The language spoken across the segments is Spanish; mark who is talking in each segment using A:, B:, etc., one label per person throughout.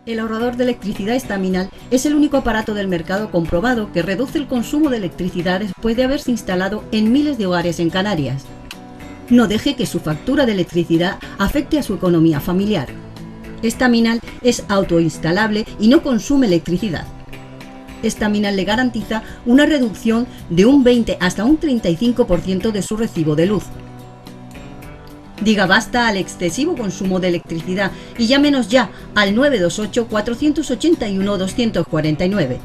A: El ahorrador de electricidad estaminal es el único aparato del mercado comprobado que reduce el consumo de electricidad después de haberse instalado en miles de hogares en Canarias. No deje que su factura de electricidad afecte a su economía familiar. Estaminal es autoinstalable y no consume electricidad. Estaminal le garantiza una reducción de un 20 hasta un 35% de su recibo de luz. Diga basta al excesivo consumo de electricidad y llámenos ya al 928 481 249.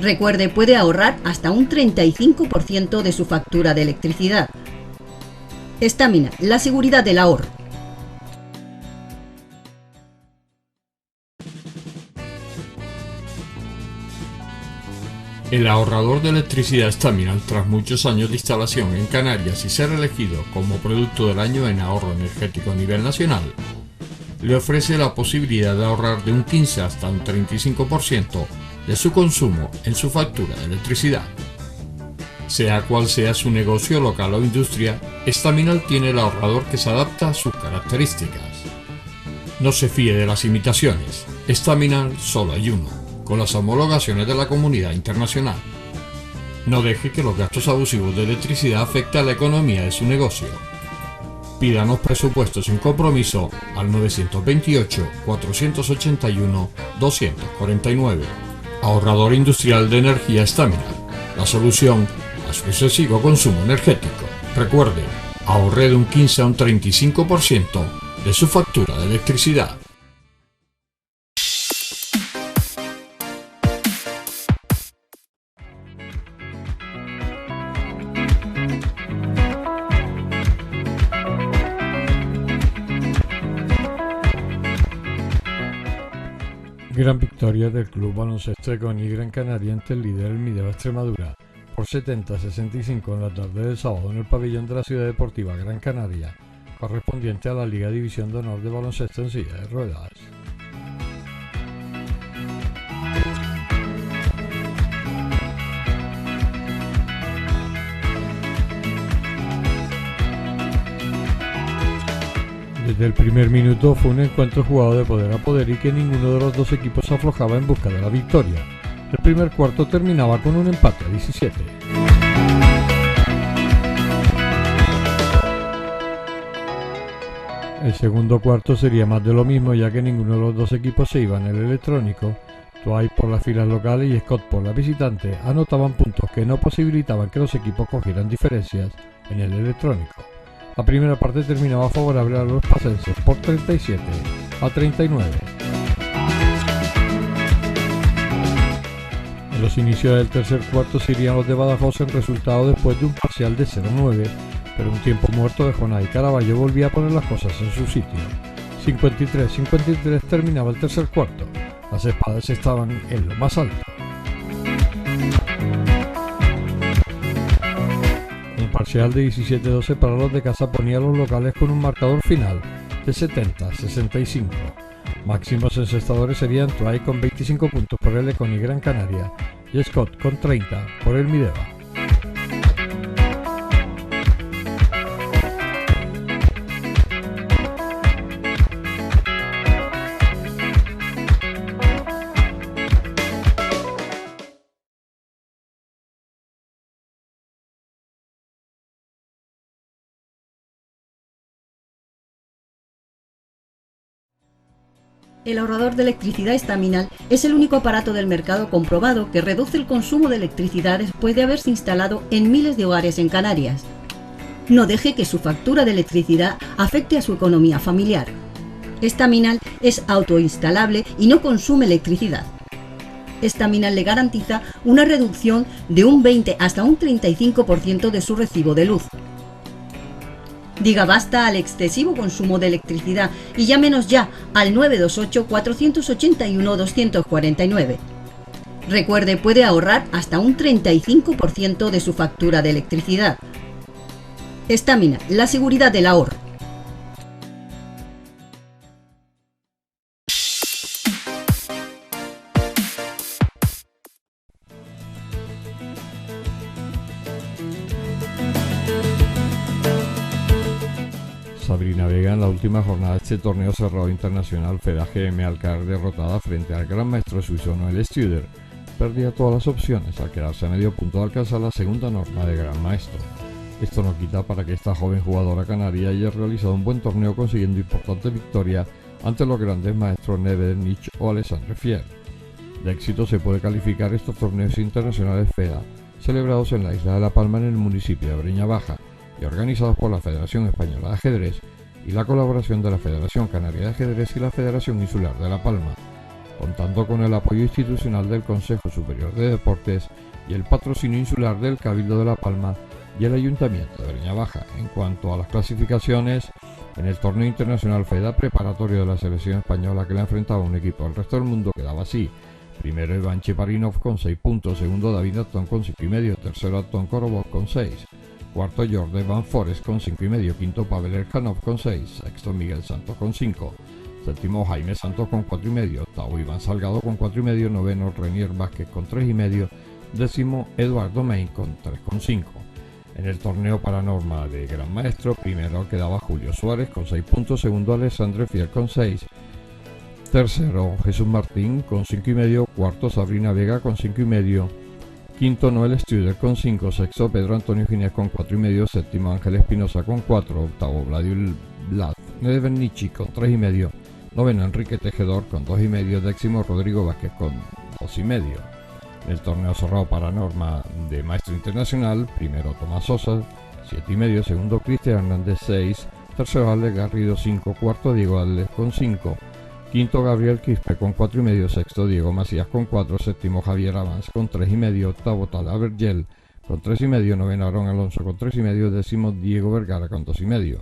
A: Recuerde, puede ahorrar hasta un 35% de su factura de electricidad. Estaminal, la seguridad del ahorro.
B: El ahorrador de electricidad Estaminal, tras muchos años de instalación en Canarias y ser elegido como producto del año en ahorro energético a nivel nacional, le ofrece la posibilidad de ahorrar de un 15 hasta un 35% de su consumo en su factura de electricidad. Sea cual sea su negocio local o industria, Estaminal tiene el ahorrador que se adapta a sus características. No se fíe de las imitaciones, Estaminal solo hay uno, con las homologaciones de la comunidad internacional. No deje que los gastos abusivos de electricidad afecten a la economía de su negocio. Pídanos presupuestos sin compromiso al 928 481 249. Ahorrador industrial de energía Estaminal, la solución a su excesivo consumo energético. Recuerde, ahorre de un 15 a un 35% de su factura de electricidad.
C: Gran victoria del Club Baloncesto Econi Gran Canaria ante el líder el Mideva Extremadura por 70-65 en la tarde del sábado en el pabellón de la Ciudad Deportiva Gran Canaria, correspondiente a la Liga División de Honor de Baloncesto en silla de ruedas. Desde el primer minuto fue un encuentro jugado de poder a poder y que ninguno de los dos equipos aflojaba en busca de la victoria. El primer cuarto terminaba con un empate a 17. El segundo cuarto sería más de lo mismo, ya que ninguno de los dos equipos se iba en el electrónico. Dwight por las filas locales y Scott por la visitante anotaban puntos que no posibilitaban que los equipos cogieran diferencias en el electrónico. La primera parte terminaba favorable a los pacenses por 37-39. En los inicios del tercer cuarto se irían los de Badajoz en resultado después de un parcial de 0-9, pero un tiempo muerto de Jonay Caraballo volvía a poner las cosas en su sitio. 53-53 terminaba el tercer cuarto. Las espadas estaban en lo más alto. Un parcial de 17-12 para los de casa ponía a los locales con un marcador final de 70-65. Máximos encestadores serían Tuay con 25 puntos por el Econi Gran Canaria y Scott con 30 por el Mideva.
A: El ahorrador de electricidad Estaminal es el único aparato del mercado comprobado que reduce el consumo de electricidad después de haberse instalado en miles de hogares en Canarias. No deje que su factura de electricidad afecte a su economía familiar. Estaminal es autoinstalable y no consume electricidad. Estaminal le garantiza una reducción de un 20 hasta un 35% de su recibo de luz. Diga basta al excesivo consumo de electricidad y llámenos ya al 928 481 249. Recuerde, puede ahorrar hasta un 35% de su factura de electricidad. Estaminal, la seguridad del ahorro.
C: Sabrina Vega en la última jornada de este torneo cerrado internacional FEDA GM al caer derrotada frente al gran maestro suizo Noel Studer. Perdía todas las opciones al quedarse a medio punto de alcanzar la segunda norma de gran maestro. Esto no quita para que esta joven jugadora canaria haya realizado un buen torneo consiguiendo importantes victorias ante los grandes maestros Neves, Nietzsche o Alexandre Fier. De éxito se puede calificar estos torneos internacionales FEDA, celebrados en la isla de La Palma en el municipio de Breña Baja y organizados por la Federación Española de Ajedrez y la colaboración de la Federación Canaria de Ajedrez y la Federación Insular de La Palma, contando con el apoyo institucional del Consejo Superior de Deportes y el patrocinio insular del Cabildo de La Palma y el Ayuntamiento de Breña Baja. En cuanto a las clasificaciones, en el torneo internacional FEDA preparatorio de la selección española que le enfrentaba a un equipo del resto del mundo quedaba así: primero Iván Cheparinov con 6 puntos, segundo David Antón con 5,5, tercero Antón Korobov con 6, cuarto Jordi Van Forest con 5,5, quinto Pavel Erjanov con 6, sexto Miguel Santos con 5, séptimo Jaime Santos con 4,5, octavo Iván Salgado con 4,5, noveno Renier Vázquez con 3,5, décimo Eduardo Main con 3,5. En el torneo para norma de Gran Maestro, primero quedaba Julio Suárez con 6 puntos, segundo Alexandre Fier con 6, tercero Jesús Martín con 5,5, cuarto Sabrina Vega con 5,5, quinto Noel Studer con 5, sexto Pedro Antonio Ginés con 4,5, séptimo Ángel Espinosa con 4, octavo Vlad Nevernichi con 3,5, noveno Enrique Tejedor con 2,5, décimo Rodrigo Vázquez con 2,5. En el torneo cerrado para norma de Maestro Internacional, primero Tomás Sosa, 7,5, segundo Cristian Hernández 6, tercero Alex Garrido 5, cuarto Diego Alex con 5, quinto Gabriel Quispe con 4,5, sexto Diego Macías con 4, séptimo Javier Avance con 3,5, octavo Tala Vergel con 3,5, noveno Aarón Alonso con 3,5, décimo Diego Vergara con 2,5.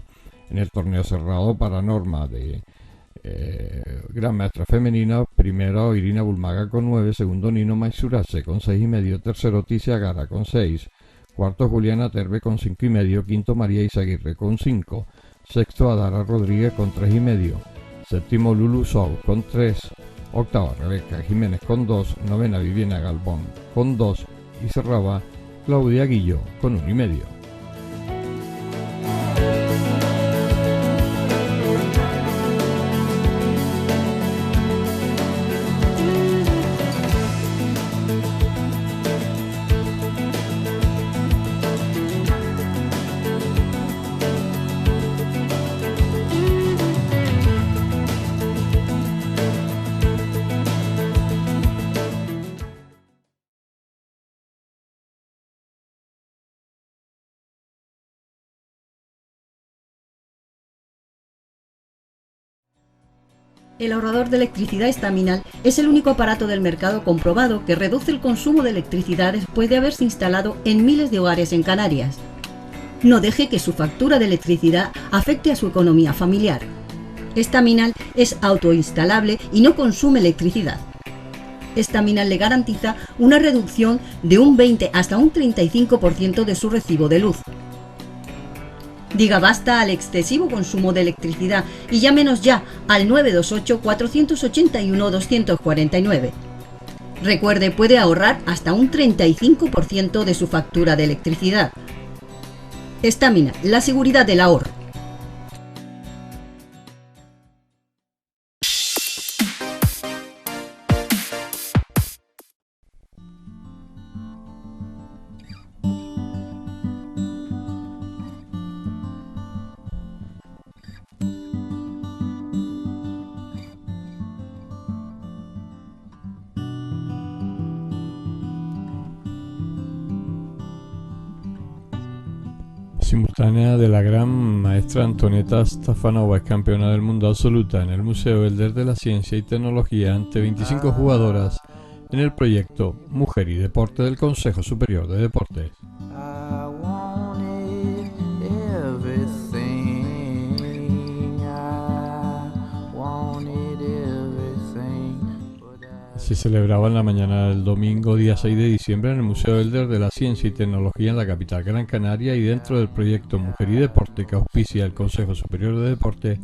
C: En el torneo cerrado para norma de Gran Maestra Femenina, primero Irina Bulmaga con 9, segundo Nino Maizurase con 6,5, tercero Ticia Gara con 6, cuarto Juliana Terbe con 5,5, quinto María Izaguirre con 5, sexto Adara Rodríguez con 3,5, séptimo Lulu Sou con 3, octava Rebeca Jiménez con 2, novena Viviana Galvón con 2 y cerraba Claudia Guillo con 1,5.
A: El ahorrador de electricidad estaminal es el único aparato del mercado comprobado que reduce el consumo de electricidad después de haberse instalado en miles de hogares en Canarias. No deje que su factura de electricidad afecte a su economía familiar. Estaminal es autoinstalable y no consume electricidad. Estaminal le garantiza una reducción de un 20 hasta un 35% de su recibo de luz. Diga basta al excesivo consumo de electricidad y llámenos ya al 928-481-249. Recuerde, puede ahorrar hasta un 35% de su factura de electricidad. Estaminal, la seguridad del ahorro.
C: Simultánea de la gran maestra Antonieta Stefanova, es campeona del mundo absoluta en el Museo Elder de la Ciencia y Tecnología ante 25 jugadoras en el proyecto Mujer y Deporte del Consejo Superior de Deportes. Se celebraba en la mañana del domingo, día 6 de diciembre, en el Museo Elder de la Ciencia y Tecnología en la capital Gran Canaria y dentro del proyecto Mujer y Deporte que auspicia el Consejo Superior de Deporte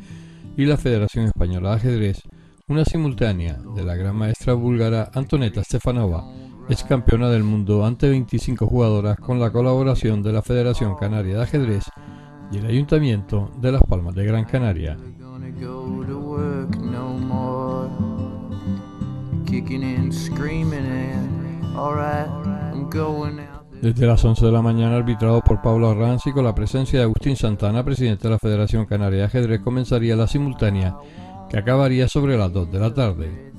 C: y la Federación Española de Ajedrez, una simultánea de la gran maestra búlgara Antonieta Stefanova, ex campeona del mundo ante 25 jugadoras con la colaboración de la Federación Canaria de Ajedrez y el Ayuntamiento de Las Palmas de Gran Canaria. Desde las 11 de la mañana, arbitrado por Pablo Arranz y con la presencia de Agustín Santana, presidente de la Federación Canaria de Ajedrez, comenzaría la simultánea que acabaría sobre las 2 de la tarde.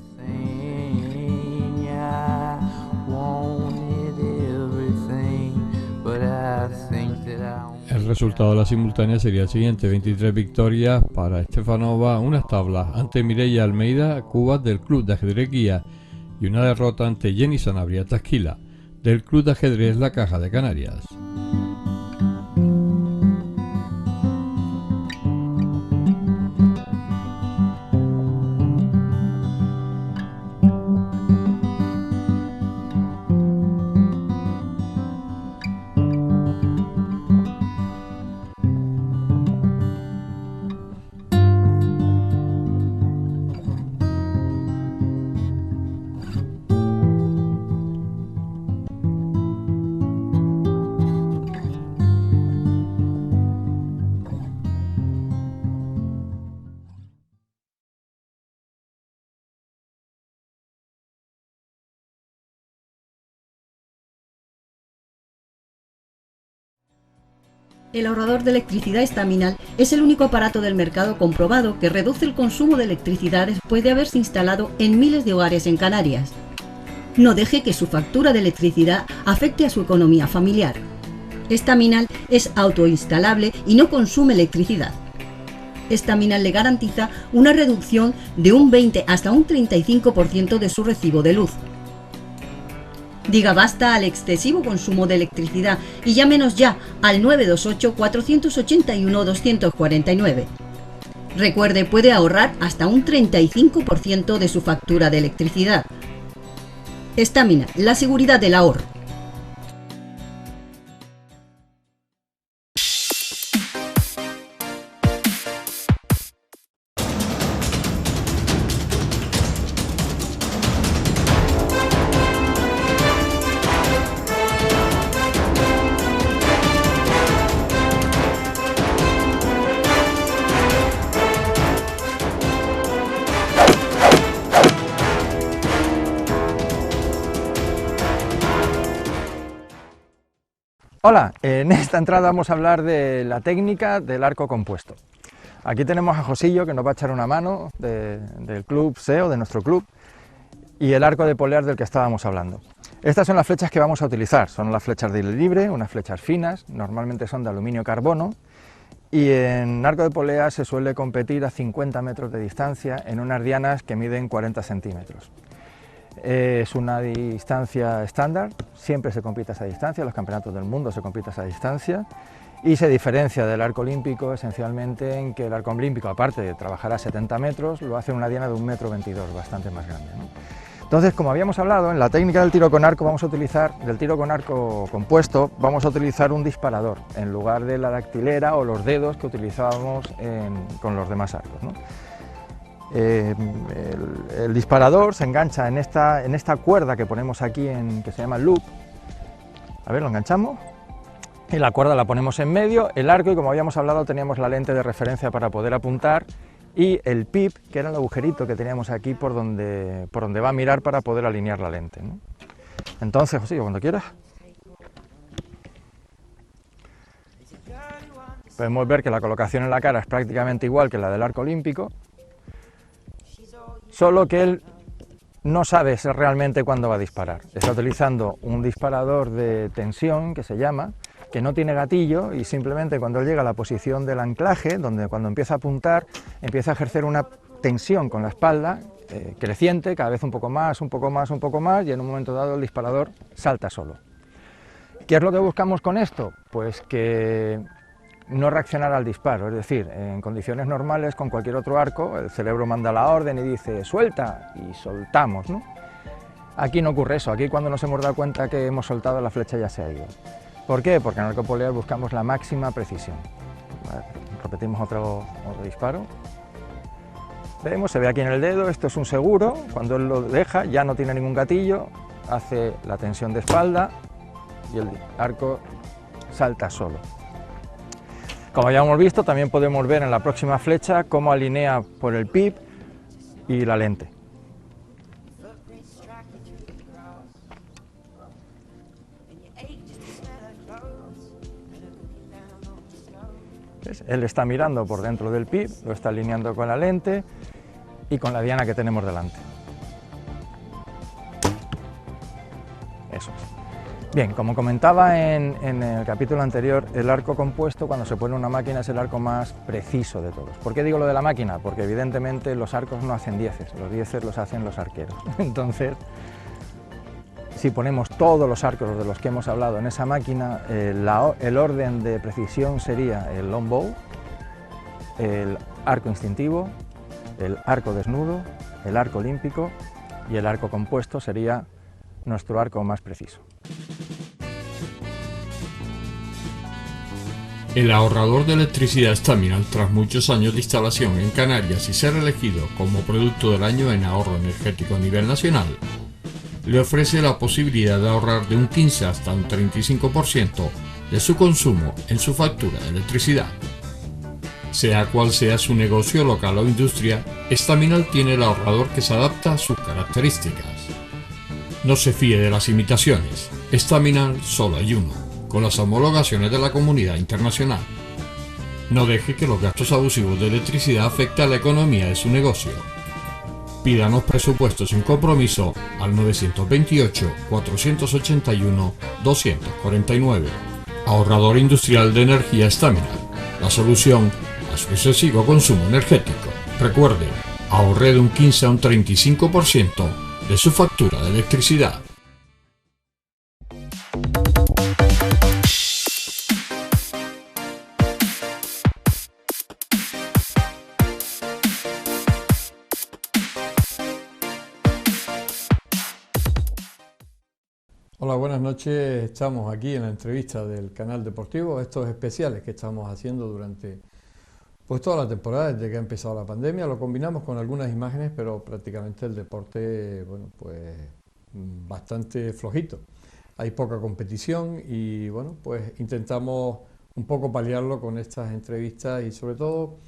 C: El resultado de la simultánea sería el siguiente: 23 victorias para Estefanova, unas tablas ante Mireia Almeida Cubas del Club de Ajedrez Guía y una derrota ante Jenny Sanabria Tasquila del Club de Ajedrez La Caja de Canarias.
A: El ahorrador de electricidad estaminal es el único aparato del mercado comprobado que reduce el consumo de electricidad después de haberse instalado en miles de hogares en Canarias. No deje que su factura de electricidad afecte a su economía familiar. Estaminal es autoinstalable y no consume electricidad. Estaminal le garantiza una reducción de un 20 hasta un 35% de su recibo de luz. Diga basta al excesivo consumo de electricidad y llámenos ya al 928-481-249. Recuerde, puede ahorrar hasta un 35% de su factura de electricidad. Estaminal, la seguridad del ahorro.
D: Hola, en esta entrada vamos a hablar de la técnica del arco compuesto. Aquí tenemos a Josillo, que nos va a echar una mano del club SEO, de nuestro club, y el arco de polear del que estábamos hablando. Estas son las flechas que vamos a utilizar, son las flechas de hilo libre, unas flechas finas, normalmente son de aluminio carbono, y en arco de polea se suele competir a 50 metros de distancia en unas dianas que miden 40 centímetros. Es una distancia estándar, siempre se compite a esa distancia, en los campeonatos del mundo se compite a esa distancia, y se diferencia del arco olímpico esencialmente en que el arco olímpico, aparte de trabajar a 70 metros, lo hace en una diana de 1,22 m, bastante más grande, ¿no? Entonces, como habíamos hablado, en la técnica del tiro con arco vamos a utilizar, del tiro con arco compuesto, vamos a utilizar un disparador en lugar de la dactilera o los dedos que utilizábamos con los demás arcos, ¿no? El disparador se engancha en esta cuerda que ponemos aquí, que se llama loop. A ver, lo enganchamos y la cuerda la ponemos en medio, el arco, y como habíamos hablado teníamos la lente de referencia para poder apuntar, y el pip, que era el agujerito que teníamos aquí por donde va a mirar para poder alinear la lente, ¿no? Entonces, José, cuando quieras. Podemos ver que la colocación en la cara es prácticamente igual que la del arco olímpico, solo que él no sabe realmente cuándo va a disparar. Está utilizando un disparador de tensión, que se llama, que no tiene gatillo, y simplemente cuando él llega a la posición del anclaje, cuando empieza a apuntar, empieza a ejercer una tensión con la espalda creciente, cada vez un poco más, un poco más, un poco más, y en un momento dado el disparador salta solo. ¿Qué es lo que buscamos con esto? Pues que no reaccionar al disparo, es decir, en condiciones normales con cualquier otro arco el cerebro manda la orden y dice suelta, y soltamos, ¿no? Aquí no ocurre eso, aquí cuando nos hemos dado cuenta que hemos soltado, la flecha ya se ha ido. ¿Por qué? Porque en el arco polear buscamos la máxima precisión. Vale, repetimos otro disparo. Vemos, se ve aquí en el dedo, esto es un seguro, cuando él lo deja ya no tiene ningún gatillo, hace la tensión de espalda y el arco salta solo. Como ya hemos visto, también podemos ver en la próxima flecha cómo alinea por el pip y la lente. ¿Ves? Él está mirando por dentro del pip, lo está alineando con la lente y con la diana que tenemos delante. Eso es. Bien, como comentaba en el capítulo anterior, el arco compuesto cuando se pone en una máquina es el arco más preciso de todos. ¿Por qué digo lo de la máquina? Porque evidentemente los arcos no hacen dieces, los dieces los hacen los arqueros. Entonces, si ponemos todos los arcos de los que hemos hablado en esa máquina, el orden de precisión sería el longbow, el arco instintivo, el arco desnudo, el arco olímpico y el arco compuesto sería nuestro arco más preciso.
B: El ahorrador de electricidad Staminal, tras muchos años de instalación en Canarias y ser elegido como producto del año en ahorro energético a nivel nacional, le ofrece la posibilidad de ahorrar de un 15 hasta un 35% de su consumo en su factura de electricidad. Sea cual sea su negocio local o industria, Staminal tiene el ahorrador que se adapta a sus características. No se fíe de las imitaciones, Staminal solo hay uno, con las homologaciones de la comunidad internacional. No deje que los gastos abusivos de electricidad afecten a la economía de su negocio. Pídanos presupuestos sin compromiso al 928-481-249. Ahorrador industrial de energía Staminal, la solución a su excesivo consumo energético. Recuerde, ahorre de un 15 a un 35% de su factura de electricidad.
C: Hola, buenas noches. Estamos aquí en la entrevista del canal deportivo, estos especiales que estamos haciendo durante toda la temporada desde que ha empezado la pandemia. Lo combinamos con algunas imágenes, pero prácticamente el deporte, bastante flojito. Hay poca competición y intentamos un poco paliarlo con estas entrevistas y sobre todo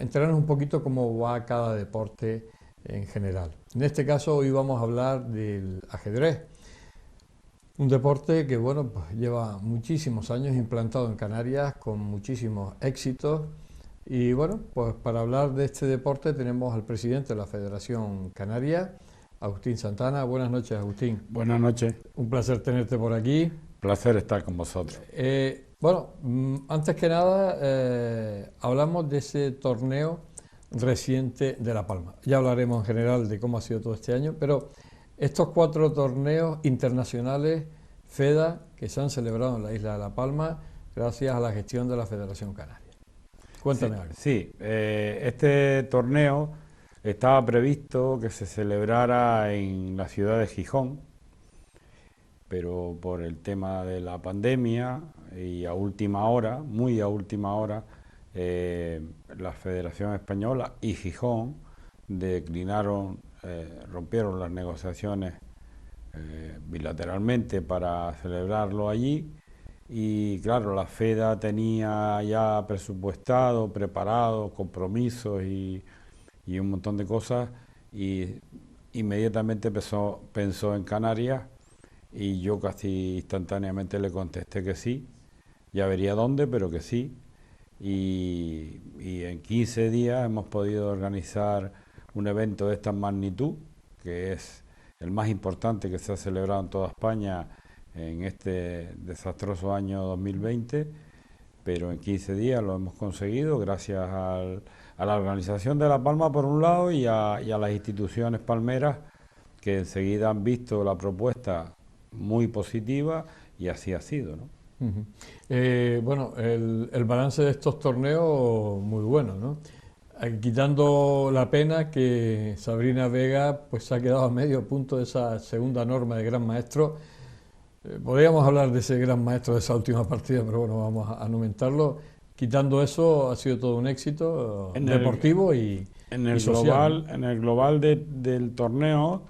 C: enterarnos un poquito cómo va cada deporte en general. En este caso hoy vamos a hablar del ajedrez. Un deporte que lleva muchísimos años implantado en Canarias con muchísimos éxitos y para hablar de este deporte tenemos al presidente de la Federación Canaria, Agustín Santana. Buenas noches, Agustín.
E: Buenas noches.
C: Un placer tenerte por aquí.
E: Placer estar con vosotros.
C: Antes que nada hablamos de ese torneo reciente de La Palma. Ya hablaremos en general de cómo ha sido todo este año, pero estos 4 torneos internacionales FEDA que se han celebrado en la isla de La Palma gracias a la gestión de la Federación Canaria. Cuéntame algo.
E: Sí, este torneo estaba previsto que se celebrara en la ciudad de Gijón, pero por el tema de la pandemia y a última hora, muy a última hora, la Federación Española y Gijón declinaron, rompieron las negociaciones bilateralmente para celebrarlo allí y claro, la FEDA tenía ya presupuestado, preparado, compromisos y un montón de cosas y inmediatamente pensó en Canarias y yo casi instantáneamente le contesté que sí, ya vería dónde, pero que sí y en 15 días hemos podido organizar un evento de esta magnitud, que es el más importante que se ha celebrado en toda España en este desastroso año 2020, pero en 15 días lo hemos conseguido gracias a la organización de La Palma por un lado y a las instituciones palmeras que enseguida han visto la propuesta muy positiva y así ha sido, ¿no?
C: Uh-huh. El balance de estos torneos muy bueno, ¿no? Quitando la pena que Sabrina Vega se ha quedado a medio punto de esa segunda norma de Gran Maestro. Podríamos hablar de ese Gran Maestro de esa última partida, pero vamos a no mentarlo. Quitando eso, ha sido todo un éxito deportivo y social.
E: En el global del torneo,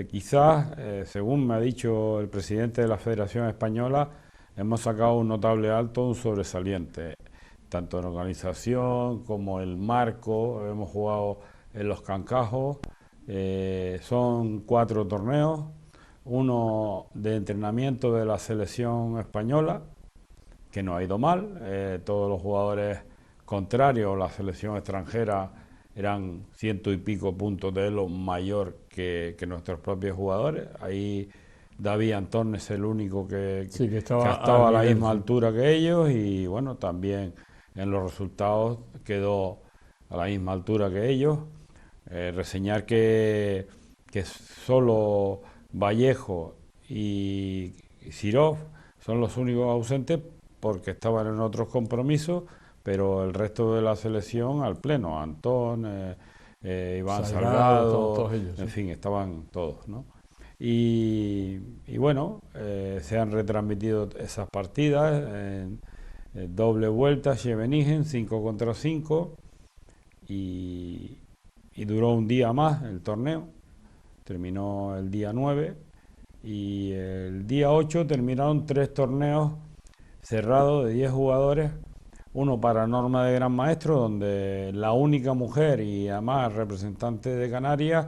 E: quizás, según me ha dicho el presidente de la Federación Española, hemos sacado un notable alto, un sobresaliente. tanto en organización como el marco. Hemos jugado en los Cancajos. Son 4 torneos, uno de entrenamiento de la selección española, que no ha ido mal. Todos los jugadores contrarios, la selección extranjera, eran 100 y pico puntos de elo mayor que nuestros propios jugadores. Ahí David Antón es el único que estaba a la misma altura que ellos, y bueno, también en los resultados quedó a la misma altura que ellos. Reseñar que solo Vallejo y Sirov son los únicos ausentes porque estaban en otros compromisos, pero el resto de la selección al pleno. Antón, Iván Salgado,
C: todos ellos,
E: en fin, estaban todos, ¿no? Y bueno, se han retransmitido esas partidas en doble vuelta, Scheveningen, 5 contra 5, y duró un día más el torneo. Terminó el día 9 y el día 8 terminaron 3 torneos cerrados de 10 jugadores, uno para norma de Gran Maestro, donde la única mujer y además representante de Canarias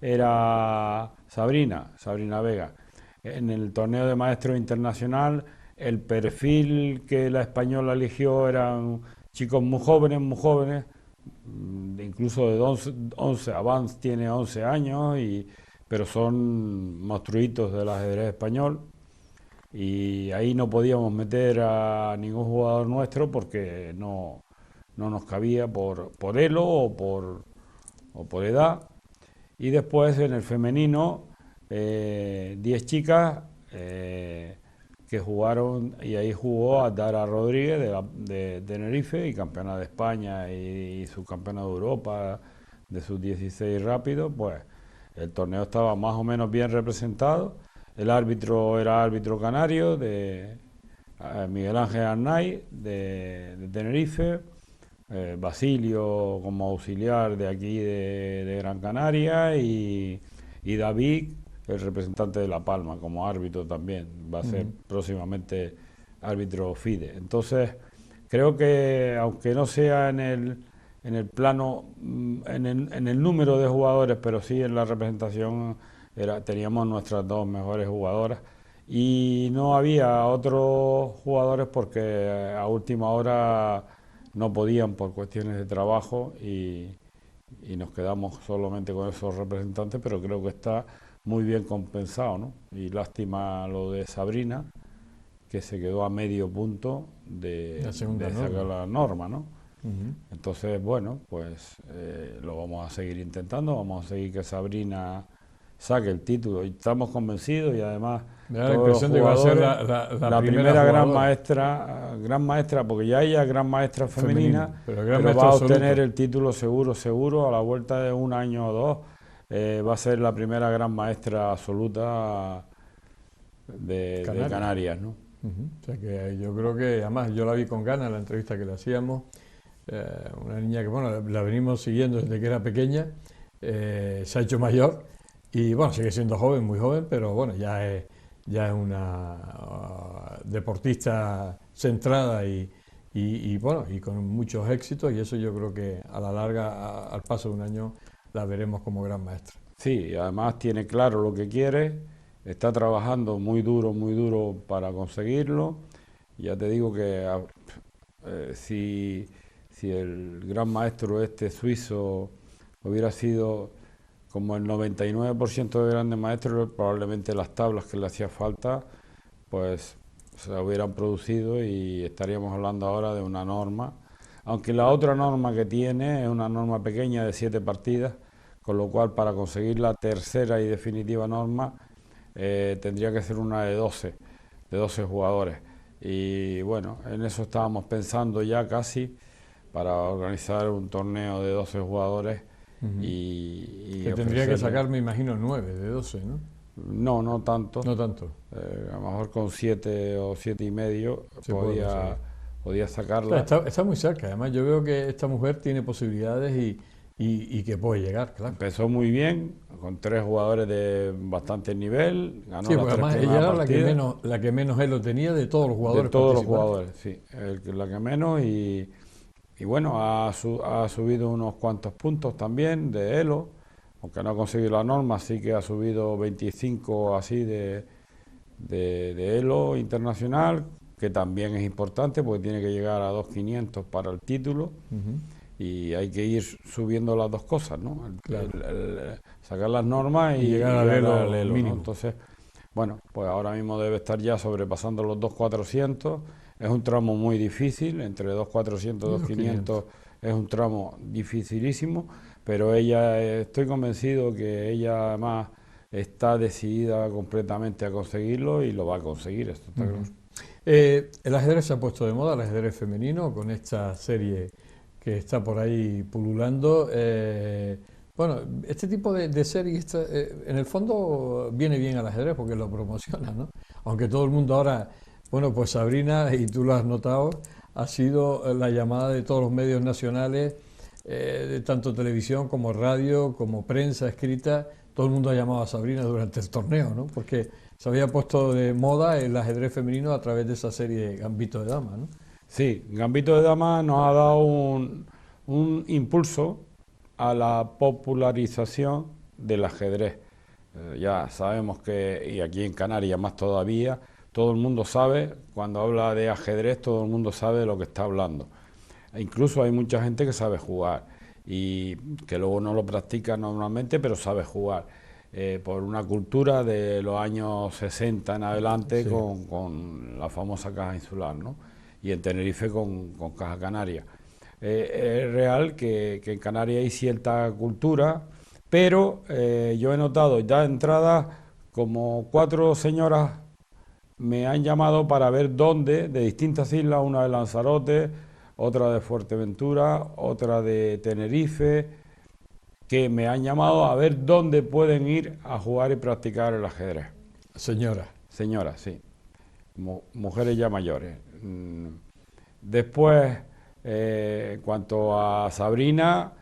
E: era Sabrina Vega. En el torneo de Maestro Internacional, el perfil que la española eligió eran chicos muy jóvenes, incluso de 11, Avance tiene 11 años, pero son monstruitos del ajedrez español, y ahí no podíamos meter a ningún jugador nuestro porque no nos cabía por elo o por edad. Y después en el femenino, 10 chicas que jugaron, y ahí jugó Dara Rodríguez de Tenerife, y campeona de España y subcampeona de Europa de sus 16 rápido. Pues el torneo estaba más o menos bien representado. El árbitro era árbitro canario, de Miguel Ángel Arnaiz de Tenerife, Basilio como auxiliar de aquí de Gran Canaria, y David, el representante de La Palma, como árbitro también. Va a ser próximamente árbitro FIDE. Entonces, creo que aunque no sea en el plano, en el número de jugadores, pero sí en la representación, teníamos nuestras 2 mejores jugadoras, y no había otros jugadores porque a última hora no podían por cuestiones de trabajo, y nos quedamos solamente con esos representantes, pero creo que está muy bien compensado, ¿no? Y lástima lo de Sabrina, que se quedó a medio punto de sacar la norma, ¿no? Entonces, bueno, pues lo vamos a seguir intentando, vamos a seguir que Sabrina saque el título, y estamos convencidos, y además
C: me da la impresión de que va a ser la
E: primera gran maestra, porque ya ella es gran maestra femenina, pero va a obtener el título seguro a la vuelta de un año o 2. Va a ser la primera gran maestra absoluta de Canarias, ¿no?
C: O sea que yo creo que, además, yo la vi con ganas, la entrevista que le hacíamos. Una niña que, bueno, la venimos siguiendo desde que era pequeña, se ha hecho mayor, y bueno, sigue siendo joven, muy joven, pero bueno, ya es una deportista centrada y bueno, y con muchos éxitos, y eso yo creo que a la larga, al paso de un año, la veremos como gran maestra.
E: Sí, además tiene claro lo que quiere, está trabajando muy duro para conseguirlo. Ya te digo que si el gran maestro suizo hubiera sido como el 99% de grandes maestros, probablemente las tablas que le hacía falta pues se hubieran producido, y estaríamos hablando ahora de una norma, aunque la otra norma que tiene es una norma pequeña de 7 partidas, con lo cual para conseguir la tercera y definitiva norma tendría que ser una de 12 jugadores. Y bueno, en eso estábamos pensando ya casi, para organizar un torneo de 12 jugadores. Y
C: que tendría que sacar, me imagino, 9 de 12, ¿no?
E: No tanto.
C: No tanto.
E: A lo mejor con 7 o 7 y medio podía sacarla.
C: Está muy cerca. Además, yo veo que esta mujer tiene posibilidades y que puede llegar, claro.
E: Empezó muy bien, con 3 jugadores de bastante nivel. Ganó las 3
C: además ella era la que menos elo tenía de todos los jugadores.
E: De todos los jugadores, sí. La que menos, y bueno, ha subido unos cuantos puntos también de Elo, aunque no ha conseguido la norma, sí que ha subido 25 así de Elo internacional, que también es importante porque tiene que llegar a 2.500 para el título. Y hay que ir subiendo las dos cosas, ¿no?
C: Claro.
E: Sacar las normas y
C: llegar al Elo
E: ¿no?
C: mínimo.
E: Entonces, bueno, pues ahora mismo debe estar ya sobrepasando los 2.400. Es un tramo muy difícil, entre 2.400 y 2.500 es un tramo dificilísimo, pero ella, estoy convencido que ella además está decidida completamente a conseguirlo y lo va a conseguir, esto está claro.
C: El ajedrez se ha puesto de moda, el ajedrez femenino, con esta serie que está por ahí pululando. Bueno, este tipo de series, en el fondo viene bien al ajedrez porque lo promociona, ¿no? Aunque todo el mundo ahora, bueno, pues Sabrina, y tú lo has notado, ha sido la llamada de todos los medios nacionales, de tanto televisión como radio, como prensa escrita. Todo el mundo ha llamado a Sabrina durante el torneo, ¿no? Porque se había puesto de moda el ajedrez femenino a través de esa serie Gambito de Dama, ¿no?
E: Sí, Gambito de Dama nos ha dado un impulso a la popularización del ajedrez. Ya sabemos que, y aquí en Canarias más todavía, todo el mundo sabe, cuando habla de ajedrez, todo el mundo sabe de lo que está hablando. E incluso hay mucha gente que sabe jugar y que luego no lo practica normalmente, pero sabe jugar. Por una cultura de los años 60 en adelante, sí, con la famosa caja insular, ¿no? Y en Tenerife con caja canaria. Es real que en Canarias hay cierta cultura, pero yo he notado ya de entrada como 4 señoras me han llamado para ver dónde, de distintas islas, una de Lanzarote, otra de Fuerteventura, otra de Tenerife, que me han llamado a ver dónde pueden ir a jugar y practicar el ajedrez.
C: Señoras.
E: Señoras, sí. Mujeres ya mayores. Después, en cuanto a Sabrina,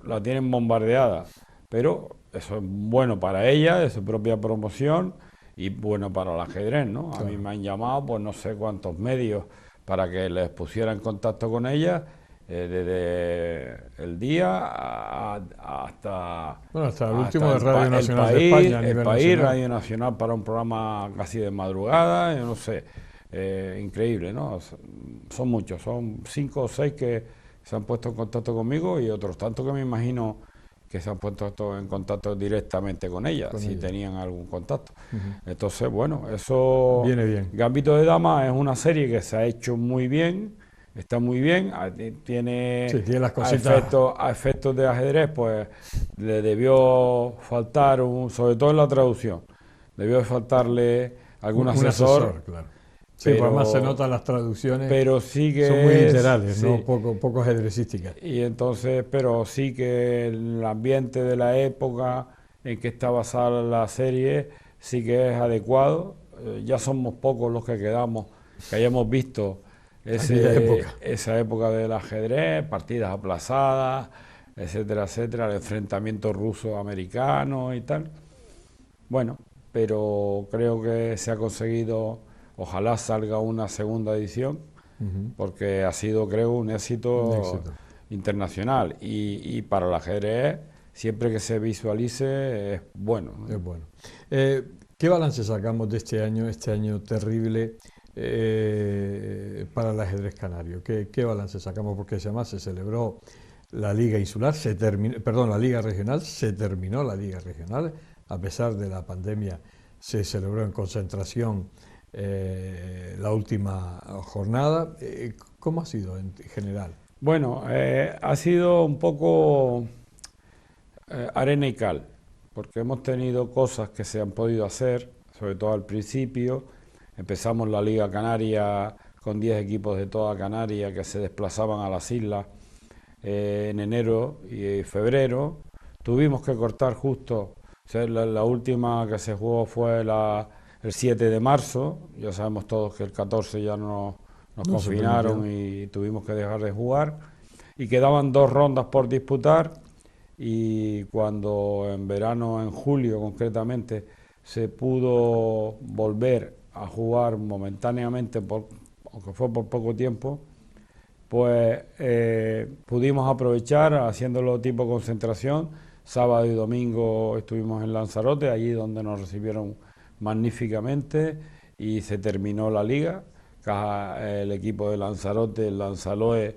E: la tienen bombardeada, pero eso es bueno para ella, de su propia promoción, y bueno para el ajedrez, ¿no? Claro. A mí me han llamado, pues no sé cuántos medios, para que les pusiera en contacto con ella, desde el día hasta...
C: Bueno, hasta el último de Radio Nacional de España a nivel
E: El País,
C: nacional.
E: Radio Nacional, para un programa casi de madrugada, yo no sé, increíble, ¿no? Son muchos, son 5 o 6 que se han puesto en contacto conmigo y otros tantos que me imagino que se han puesto en contacto directamente con ella, si tenían algún contacto. Entonces, bueno, eso...
C: Viene bien.
E: Gambito de Dama es una serie que se ha hecho muy bien, está muy bien, tiene,
C: sí, tiene las cositas.
E: A efectos de ajedrez, pues le debió faltar, sobre todo en la traducción, debió faltarle algún asesor,
C: claro. Sí, pero, además se notan las traducciones,
E: pero sí que
C: son muy literales,
E: sí,
C: ¿no? Poco ajedrecísticas.
E: Y entonces, pero sí que el ambiente de la época en que está basada la serie sí que es adecuado. Ya somos pocos los que quedamos, que hayamos visto esa época del ajedrez, partidas aplazadas, etcétera, etcétera, el enfrentamiento ruso-americano y tal. Bueno, pero creo que se ha conseguido, ojalá salga una segunda edición, porque ha sido, creo, un éxito internacional. Y para el ajedrez, siempre que se visualice, es bueno, ¿no? Es bueno.
C: ¿Qué balance sacamos de este año terrible para el ajedrez canario? ¿Qué balance sacamos? Porque además se celebró la Liga Insular, la Liga Regional, se terminó la Liga Regional, a pesar de la pandemia se celebró en concentración la última jornada. ¿Cómo ha sido en general?
E: Bueno, ha sido un poco arena y cal, porque hemos tenido cosas que se han podido hacer, sobre todo al principio. Empezamos la Liga Canaria con 10 equipos de toda Canarias que se desplazaban a las islas en enero y febrero. Tuvimos que cortar justo, o sea, la última que se jugó fue el 7 de marzo, ya sabemos todos que el 14 ya nos confinaron y tuvimos que dejar de jugar, y quedaban 2 rondas por disputar, y cuando en verano, en julio concretamente, se pudo volver a jugar momentáneamente, aunque fue por poco tiempo, pues pudimos aprovechar haciéndolo tipo concentración. Sábado y domingo estuvimos en Lanzarote, allí donde nos recibieron magníficamente, y se terminó la liga. El equipo de Lanzarote, el Lanzaloe,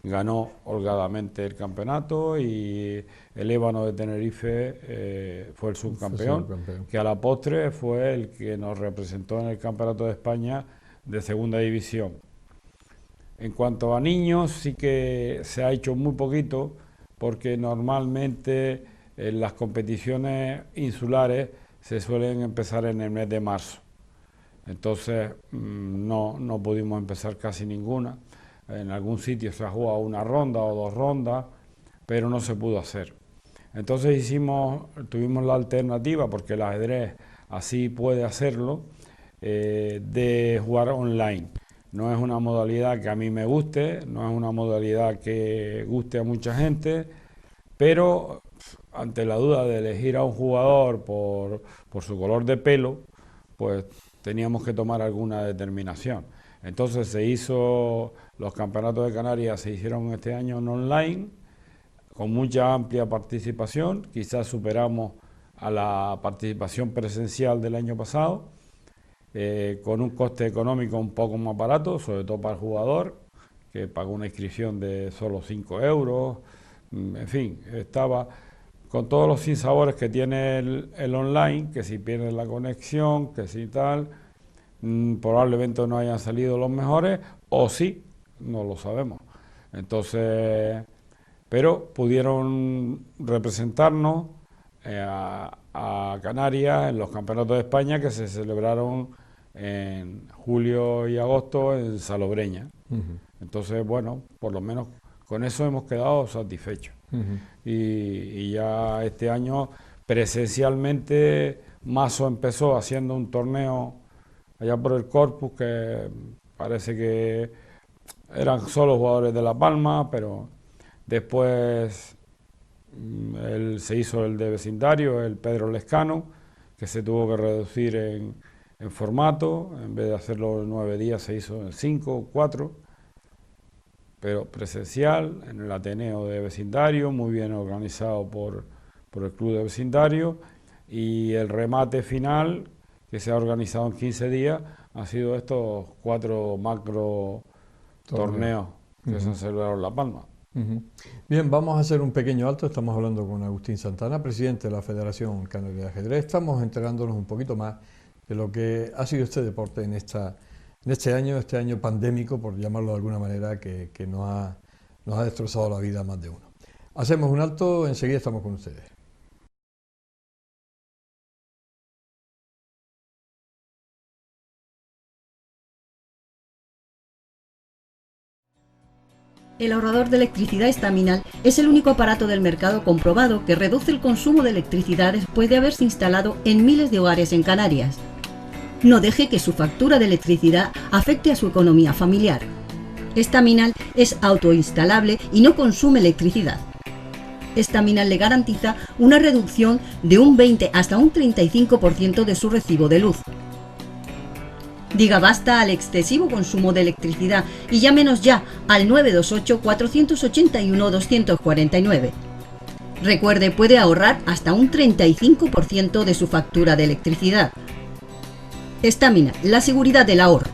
E: ganó holgadamente el campeonato, y el Ébano de Tenerife fue el subcampeón, que a la postre fue el que nos representó en el Campeonato de España de Segunda División. En cuanto a niños, sí que se ha hecho muy poquito, porque normalmente las competiciones insulares se suelen empezar en el mes de marzo. Entonces no pudimos empezar casi ninguna. En algún sitio se ha jugado una ronda o 2 rondas, pero no se pudo hacer. Entonces tuvimos la alternativa, porque el ajedrez así puede hacerlo, de jugar online. No es una modalidad que a mí me guste, no es una modalidad que guste a mucha gente, pero ante la duda de elegir a un jugador por su color de pelo, pues teníamos que tomar alguna determinación. Entonces los campeonatos de Canarias se hicieron este año en online, con mucha amplia participación. Quizás superamos a la participación presencial del año pasado, con un coste económico un poco más barato, sobre todo para el jugador, que pagó una inscripción de solo 5 euros. En fin, estaba con todos los sinsabores que tiene el online, que si pierdes la conexión, que si tal, probablemente no hayan salido los mejores, o sí, no lo sabemos. Entonces, pero pudieron representarnos a Canarias en los campeonatos de España, que se celebraron en julio y agosto en Salobreña. Entonces, bueno, por lo menos con eso hemos quedado satisfechos. Y ya este año presencialmente Mazo empezó haciendo un torneo allá por el Corpus, que parece que eran solo jugadores de La Palma, pero después se hizo el de vecindario, el Pedro Lescano, que se tuvo que reducir en formato. En vez de hacerlo en 9 días, se hizo en 5 o 4, pero presencial, en el Ateneo de Vecindario, muy bien organizado por el Club de Vecindario, y el remate final, que se ha organizado en 15 días, han sido estos 4 macro torneos que se han celebrado en La Palma.
C: Bien, vamos a hacer un pequeño alto. Estamos hablando con Agustín Santana, presidente de la Federación Canaria de Ajedrez. Estamos enterándonos un poquito más de lo que ha sido este deporte en este año pandémico, por llamarlo de alguna manera, que nos ha destrozado la vida a más de uno. Hacemos un alto, enseguida estamos con ustedes.
A: El ahorrador de electricidad estaminal es el único aparato del mercado comprobado que reduce el consumo de electricidad después de haberse instalado en miles de hogares en Canarias. No deje que su factura de electricidad afecte a su economía familiar. Estaminal es autoinstalable y no consume electricidad. Estaminal le garantiza una reducción de un 20 hasta un 35% de su recibo de luz. Diga basta al excesivo consumo de electricidad y llámenos ya al 928-481-249. Recuerde, puede ahorrar hasta un 35% de su factura de electricidad. Estaminal, la seguridad del ahorro.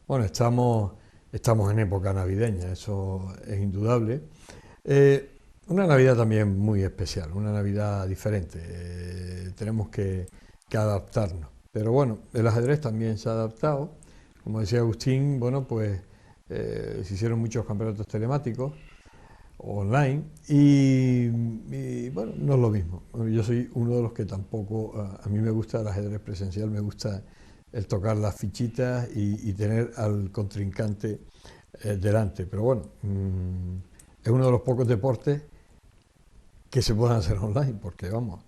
C: Bueno, estamos en época navideña, eso es indudable. Una Navidad también muy especial, una Navidad diferente. Tenemos que adaptarnos. Pero bueno, el ajedrez también se ha adaptado. Como decía Agustín, bueno, pues se hicieron muchos campeonatos telemáticos online y bueno, no es lo mismo. Yo soy uno de los que tampoco, a mí me gusta el ajedrez presencial, me gusta el tocar las fichitas y tener al contrincante delante. Pero bueno, es uno de los pocos deportes que se pueden hacer online, porque vamos,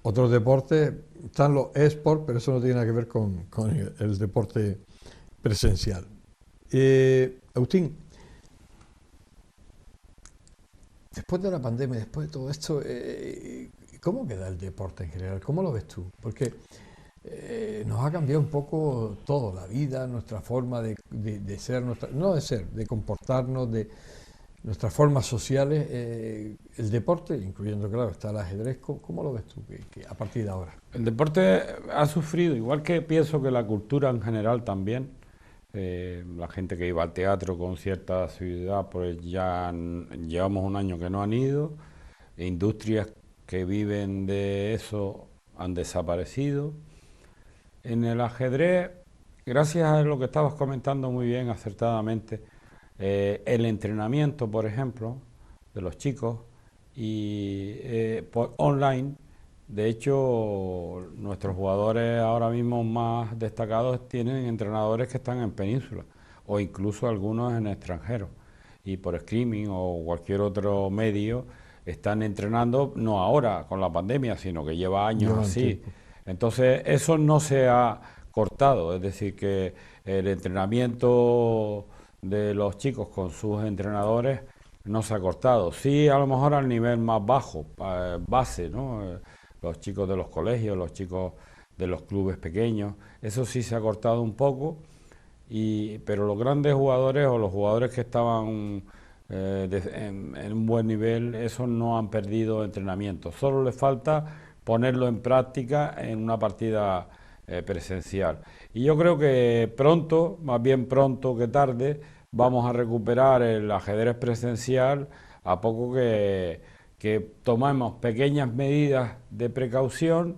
C: otros deportes, están los eSports, pero eso no tiene nada que ver con el deporte presencial. Agustín, después de la pandemia, después de todo esto, ¿Cómo queda el deporte en general? ¿Cómo lo ves tú? Porque nos ha cambiado un poco todo, la vida, nuestra forma de ser, no de ser, de comportarnos, de nuestras formas sociales. El deporte, incluyendo, claro, está el ajedrez, ¿cómo lo ves tú que a partir de ahora?
E: El deporte ha sufrido, igual que pienso que la cultura en general también. La gente que iba al teatro con cierta asiduidad, pues ya llevamos un año que no han ido. Industrias que viven de eso han desaparecido. En el ajedrez, gracias a lo que estabas comentando muy bien, acertadamente, el entrenamiento, por ejemplo, de los chicos y online. De hecho, nuestros jugadores ahora mismo más destacados tienen entrenadores que están en península o incluso algunos en extranjero, y por streaming o cualquier otro medio están entrenando, no ahora con la pandemia, sino que lleva años así. Entonces eso no se ha cortado, es decir, que el entrenamiento de los chicos con sus entrenadores no se ha cortado. Sí, a lo mejor al nivel más bajo, base, ¿no? Los chicos de los colegios, los chicos de los clubes pequeños, eso sí se ha cortado un poco, pero los grandes jugadores o los jugadores que estaban en un buen nivel, esos no han perdido entrenamiento, solo les falta ponerlo en práctica en una partida presencial. Y yo creo que pronto, más bien pronto que tarde, vamos a recuperar el ajedrez presencial a poco que tomemos pequeñas medidas de precaución,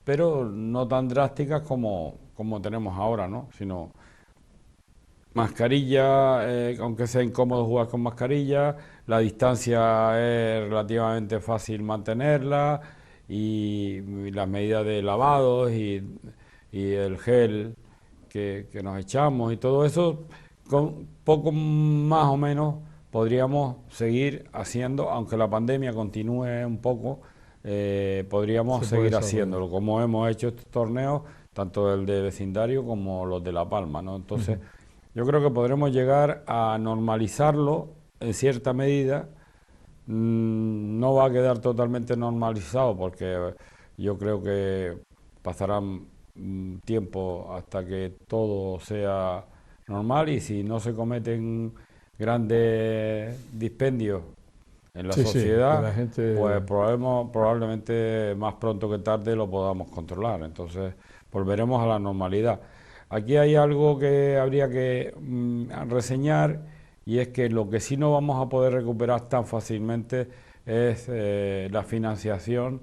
E: pero no tan drásticas como tenemos ahora, ¿no? Sino mascarilla, aunque sea incómodo jugar con mascarilla, la distancia es relativamente fácil mantenerla, y las medidas de lavados y el gel que nos echamos y todo eso, con poco más o menos podríamos seguir haciendo, aunque la pandemia continúe un poco, podríamos seguir haciéndolo, como hemos hecho estos torneos, tanto el de vecindario como los de La Palma, ¿no? Entonces, yo creo que podremos llegar a normalizarlo en cierta medida. No va a quedar totalmente normalizado porque yo creo que pasarán tiempo hasta que todo sea normal, y si no se cometen grandes dispendios en la sociedad, la gente... pues probablemente más pronto que tarde lo podamos controlar. Entonces volveremos a la normalidad. Aquí hay algo que habría que reseñar, y es que lo que sí no vamos a poder recuperar tan fácilmente es la financiación,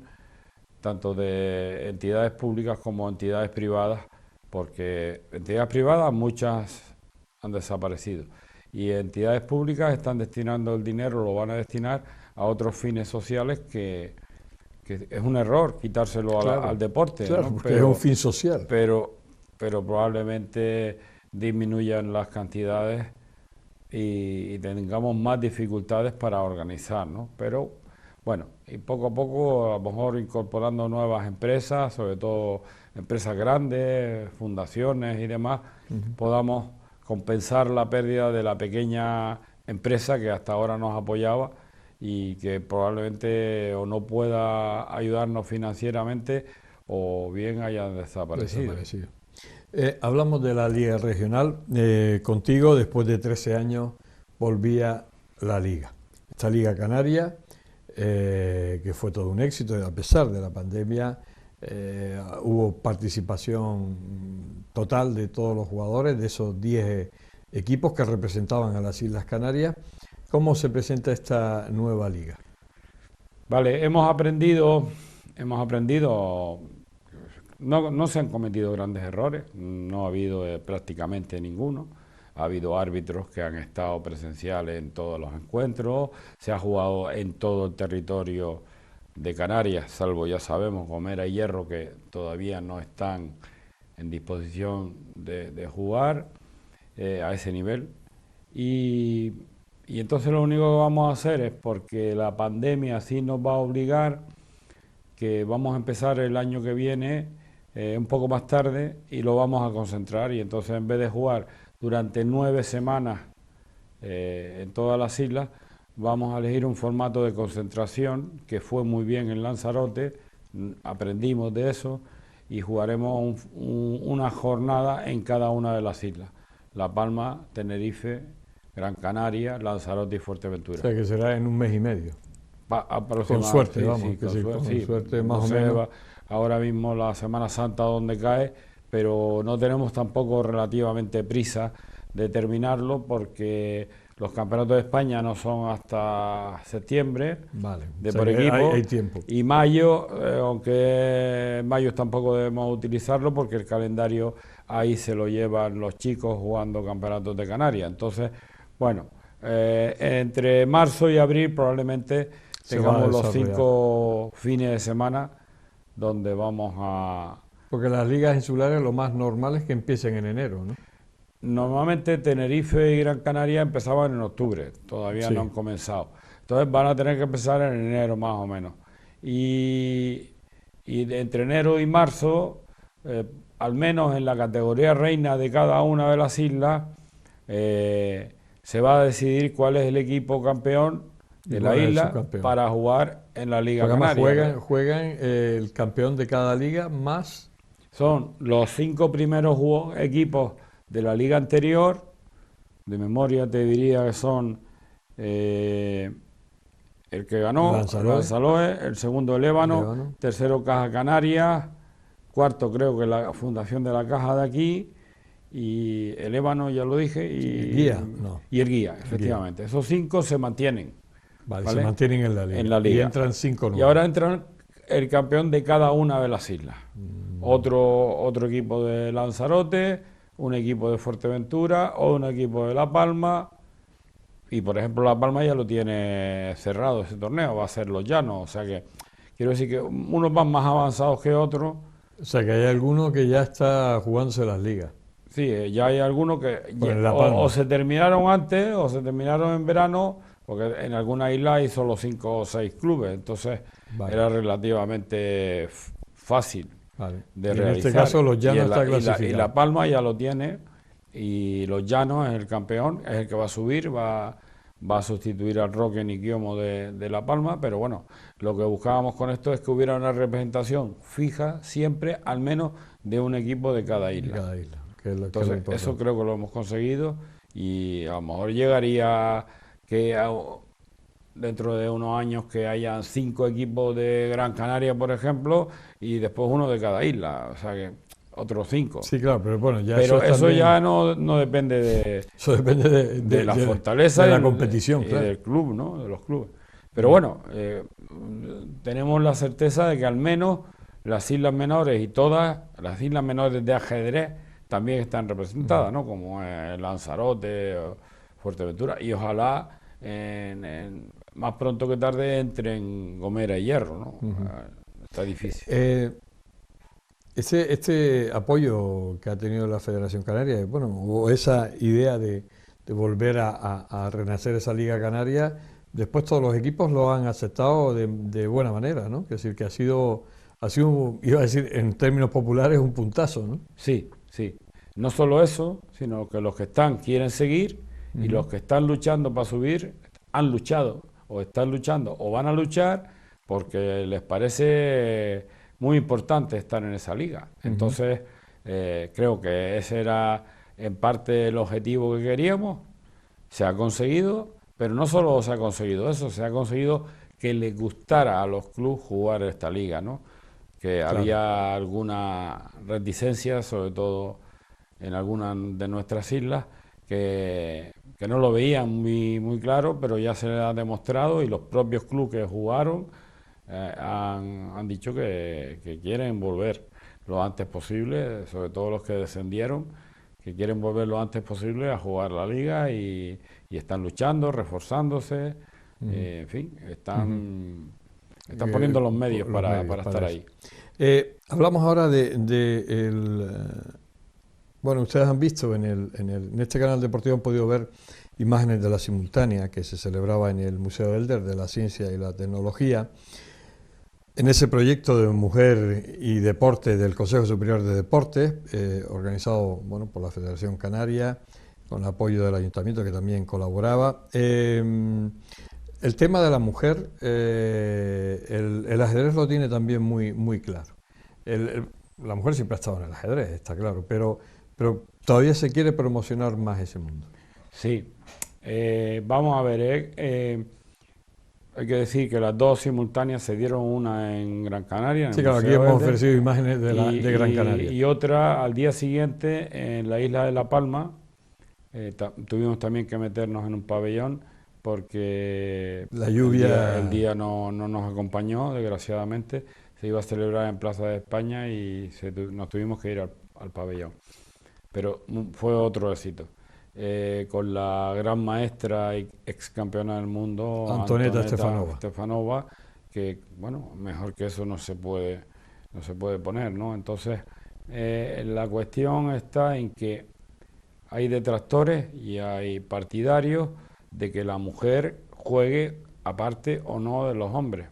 E: tanto de entidades públicas como entidades privadas, porque entidades privadas muchas han desaparecido, y entidades públicas están destinando el dinero, lo van a destinar a otros fines sociales, que es un error quitárselo al deporte.
C: Claro,
E: ¿no?
C: Porque es un fin social.
E: Pero probablemente disminuyan las cantidades y tengamos más dificultades para organizar, ¿no? Pero bueno, y poco a poco, a lo mejor incorporando nuevas empresas, sobre todo empresas grandes, fundaciones y demás, podamos compensar la pérdida de la pequeña empresa que hasta ahora nos apoyaba y que probablemente o no pueda ayudarnos financieramente o bien haya desaparecido.
C: Hablamos de la Liga Regional. Contigo, después de 13 años, volvía la Liga. Esta Liga Canaria, que fue todo un éxito, a pesar de la pandemia, hubo participación total de todos los jugadores, de esos 10 equipos que representaban a las Islas Canarias. ¿Cómo se presenta esta nueva liga?
E: Vale, hemos aprendido, no se han cometido grandes errores, no ha habido prácticamente ninguno. Ha habido árbitros que han estado presenciales en todos los encuentros, se ha jugado en todo el territorio de Canarias, salvo, ya sabemos, Gomera y Hierro, que todavía no están en disposición de jugar a ese nivel. Y entonces lo único que vamos a hacer es, porque la pandemia sí nos va a obligar, que vamos a empezar el año que viene un poco más tarde y lo vamos a concentrar, y entonces en vez de jugar durante 9 semanas en todas las islas, vamos a elegir un formato de concentración que fue muy bien en Lanzarote, aprendimos de eso y jugaremos una jornada en cada una de las islas: La Palma, Tenerife, Gran Canaria, Lanzarote y Fuerteventura.
C: O sea que será en un mes y medio.
E: Con
C: suerte,
E: sí,
C: vamos,
E: sí, con
C: suerte más
E: no
C: o
E: sé,
C: menos.
E: ahora mismo la Semana Santa donde cae, pero no tenemos tampoco relativamente prisa de terminarlo porque los campeonatos de España no son hasta septiembre,
C: Vale,
E: de
C: o sea
E: por
C: que
E: equipo,
C: hay tiempo.
E: y mayo, aunque mayo tampoco debemos utilizarlo porque el calendario ahí se lo llevan los chicos jugando campeonatos de Canarias. Entonces, bueno, entre marzo y abril probablemente
C: Se va a
E: tengamos los
C: desarrollar.
E: 5 fines de semana donde vamos a...
C: Porque las ligas insulares lo más normal es que empiecen en enero, ¿no?
E: Normalmente Tenerife y Gran Canaria empezaban en octubre, todavía
C: Sí.
E: no han comenzado. Entonces van a tener que empezar en enero más o menos. Y entre enero y marzo, al menos en la categoría reina de cada una de las islas, se va a decidir cuál es el equipo campeón
C: Y
E: de la
C: cuál es el
E: isla
C: subcampeón.
E: para jugar en la Liga
C: Porque además
E: Canaria.
C: juegan el campeón de cada liga más...
E: Son los 5 primeros equipos de la liga anterior. De memoria te diría que son el que ganó, Lanzarote, el segundo el Ébano, tercero Caja Canaria, cuarto creo que la Fundación de la Caja de aquí, y el Ébano ya lo dije, y,
C: Guía, no.
E: y el Guía, efectivamente. Esos 5 se mantienen.
C: Vale,
E: ¿vale?
C: se mantienen en la liga.
E: En la liga.
C: Y entran 5 nuevos.
E: Y ahora entran el campeón de cada una de las islas. Otro equipo de Lanzarote, un equipo de Fuerteventura o un equipo de La Palma. Y por ejemplo La Palma ya lo tiene cerrado ese torneo, va a ser los llanos. O sea que quiero decir que unos van más avanzados que otros.
C: O sea que hay alguno que ya está jugándose las ligas.
E: Sí, ya hay algunos que o se terminaron antes o se terminaron en verano, porque en alguna isla hay solo 5 o 6 clubes, entonces era relativamente fácil de realizar.
C: En este caso los Llanos está clasificado.
E: Y La Palma ya lo tiene, y los Llanos es el campeón, es el que va a subir, va a sustituir al Roque Niquiomo de La Palma, pero bueno, lo que buscábamos con esto es que hubiera una representación fija siempre, al menos de un equipo de cada isla. Entonces, eso creo que lo hemos conseguido, y a lo mejor llegaría que dentro de unos años que hayan 5 equipos de Gran Canaria, por ejemplo, y después uno de cada isla, o sea que otros 5.
C: Sí, claro, pero bueno, ya
E: pero eso
C: también...
E: ya no depende de...
C: Eso depende
E: de la fortaleza
C: de la competición,
E: claro, del club, ¿no? De los clubes. Pero bueno, tenemos la certeza de que al menos las islas menores y todas las islas menores de ajedrez también están representadas, ¿no? Como Lanzarote, Fuerteventura, y ojalá más pronto que tarde entren Gomera y Hierro, ¿no? Está difícil.
C: Este apoyo que ha tenido la Federación Canaria, bueno, o esa idea de volver a renacer esa Liga Canaria, después todos los equipos lo han aceptado de buena manera, ¿no? Es decir, que ha sido, iba a decir en términos populares, un puntazo, ¿no?
E: Sí, sí. No solo eso, sino que los que están quieren seguir, y los que están luchando para subir han luchado, o están luchando, o van a luchar porque les parece muy importante estar en esa liga. Entonces, creo que ese era en parte el objetivo que queríamos, se ha conseguido, pero no solo se ha conseguido eso, se ha conseguido que les gustara a los clubes jugar esta liga, ¿no? Que había alguna reticencia, sobre todo en algunas de nuestras islas, que no lo veían muy claro, pero ya se les ha demostrado, y los propios clubes que jugaron han dicho que quieren volver lo antes posible, sobre todo los que descendieron, que quieren volver lo antes posible a jugar la liga, y están luchando, reforzándose, en fin, están poniendo los medios para estar ahí.
C: Hablamos ahora bueno, ustedes han visto en este canal deportivo, han podido ver imágenes de la simultánea que se celebraba en el Museo Elder de la Ciencia y la Tecnología, en ese proyecto de Mujer y Deporte del Consejo Superior de Deportes, organizado por la Federación Canaria, con el apoyo del Ayuntamiento, que también colaboraba. el tema de la mujer, el ajedrez lo tiene también muy claro. La mujer siempre ha estado en el ajedrez, está claro, pero todavía se quiere promocionar más ese mundo.
E: Sí, vamos a ver, hay que decir que las dos simultáneas se dieron, una en Gran Canaria, en
C: Sí,
E: el
C: claro, aquí
E: Museo
C: hemos
E: Verde,
C: ofrecido imágenes de Gran Canaria.
E: y otra al día siguiente en la isla de La Palma. Tuvimos también que meternos en un pabellón porque
C: La lluvia...
E: el día no nos acompañó, desgraciadamente. Se iba a celebrar en Plaza de España y nos tuvimos que ir al pabellón. Pero fue otro éxito. Con la gran maestra y ex campeona del mundo,
C: Antonieta
E: Stefanova, que bueno, mejor que eso no se puede poner, ¿no? Entonces, la cuestión está en que hay detractores y hay partidarios de que la mujer juegue aparte o no de los hombres.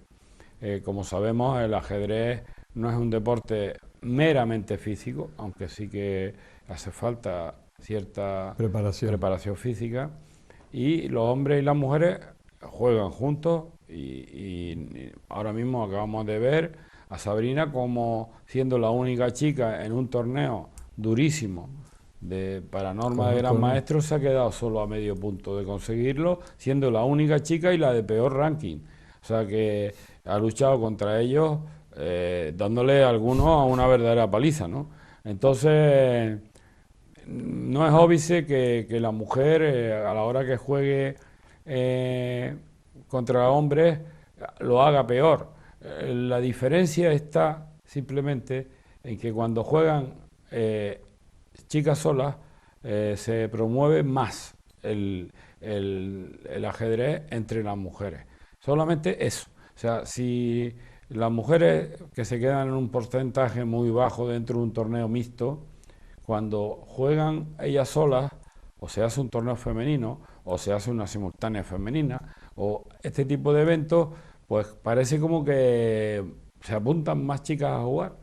E: Como sabemos, el ajedrez no es un deporte meramente físico, aunque sí que hace falta cierta preparación física, y los hombres y las mujeres juegan juntos y ahora mismo acabamos de ver a Sabrina como siendo la única chica en un torneo durísimo para norma de gran maestro, se ha quedado solo a medio punto de conseguirlo, siendo la única chica y la de peor ranking. O sea que ha luchado contra ellos, dándole a algunos a una verdadera paliza, ¿no? Entonces, no es óbice que la mujer, a la hora que juegue contra hombres, lo haga peor. La diferencia está simplemente en que cuando juegan chicas solas, se promueve más el ajedrez entre las mujeres. Solamente eso. O sea, si las mujeres que se quedan en un porcentaje muy bajo dentro de un torneo mixto, cuando juegan ellas solas, o se hace un torneo femenino, o se hace una simultánea femenina, o este tipo de eventos, pues parece como que se apuntan más chicas a jugar.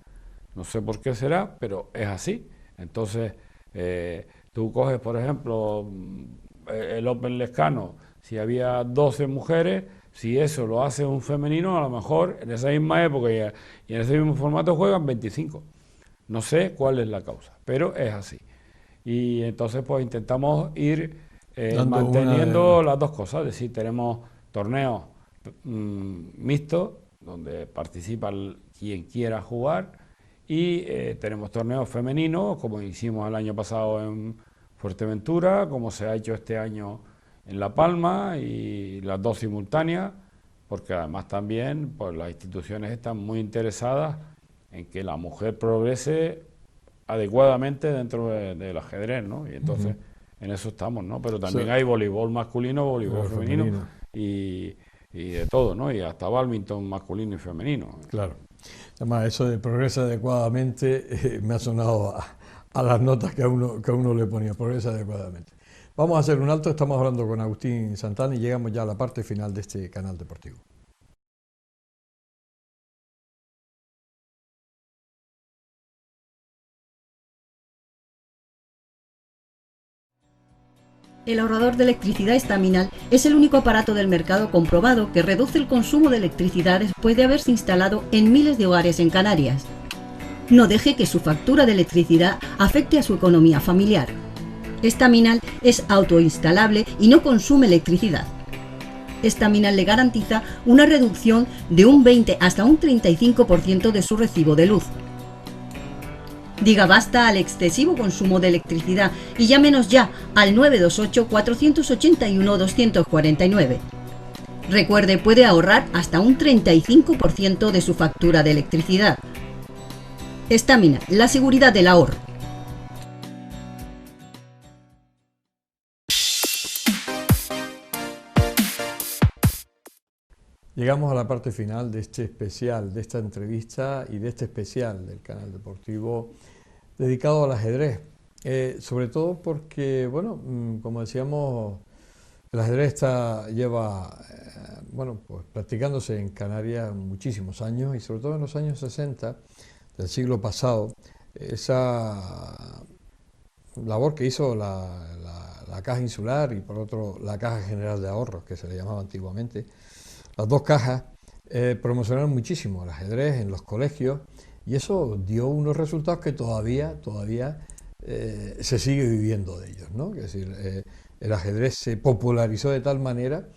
E: No sé por qué será, pero es así. Entonces, tú coges, por ejemplo, el Open Lescano, si había 12 mujeres, si eso lo hace un femenino, a lo mejor en esa misma época y en ese mismo formato juegan 25. No sé cuál es la causa, pero es así. Y entonces pues intentamos ir manteniendo las dos cosas, es decir, tenemos torneos mixtos, donde participa quien quiera jugar, y tenemos torneos femeninos, como hicimos el año pasado en Fuerteventura, como se ha hecho este año en La Palma, y las dos simultáneas, porque además también pues, las instituciones están muy interesadas en que la mujer progrese adecuadamente dentro del ajedrez, ¿no? Y entonces en eso estamos, ¿no? Pero también hay voleibol masculino, voleibol femenino y de todo, ¿no? Y hasta bádminton masculino y femenino.
C: Claro. Además, eso de progresa adecuadamente me ha sonado a las notas que a uno le ponía, progresa adecuadamente. Vamos a hacer un alto, estamos hablando con Agustín Santana y llegamos ya a la parte final de este canal deportivo.
A: El ahorrador de electricidad estaminal es el único aparato del mercado comprobado que reduce el consumo de electricidad después de haberse instalado en miles de hogares en Canarias. No deje que su factura de electricidad afecte a su economía familiar. Estaminal es autoinstalable y no consume electricidad. Estaminal le garantiza una reducción de un 20 hasta un 35% de su recibo de luz. Diga basta al excesivo consumo de electricidad y llámenos ya al 928-481-249. Recuerde, puede ahorrar hasta un 35% de su factura de electricidad. Estaminal, la seguridad del ahorro.
C: Llegamos a la parte final de este especial, de esta entrevista y de este especial del canal deportivo dedicado al ajedrez. Sobre todo porque, bueno, como decíamos, el ajedrez lleva pues, practicándose en Canarias muchísimos años y sobre todo en los años 60 del siglo pasado, esa labor que hizo la Caja Insular y por otro la Caja General de Ahorros, que se le llamaba antiguamente. Las dos cajas promocionaron muchísimo el ajedrez en los colegios y eso dio unos resultados que todavía se sigue viviendo de ellos, ¿no? Es decir, el ajedrez se popularizó de tal manera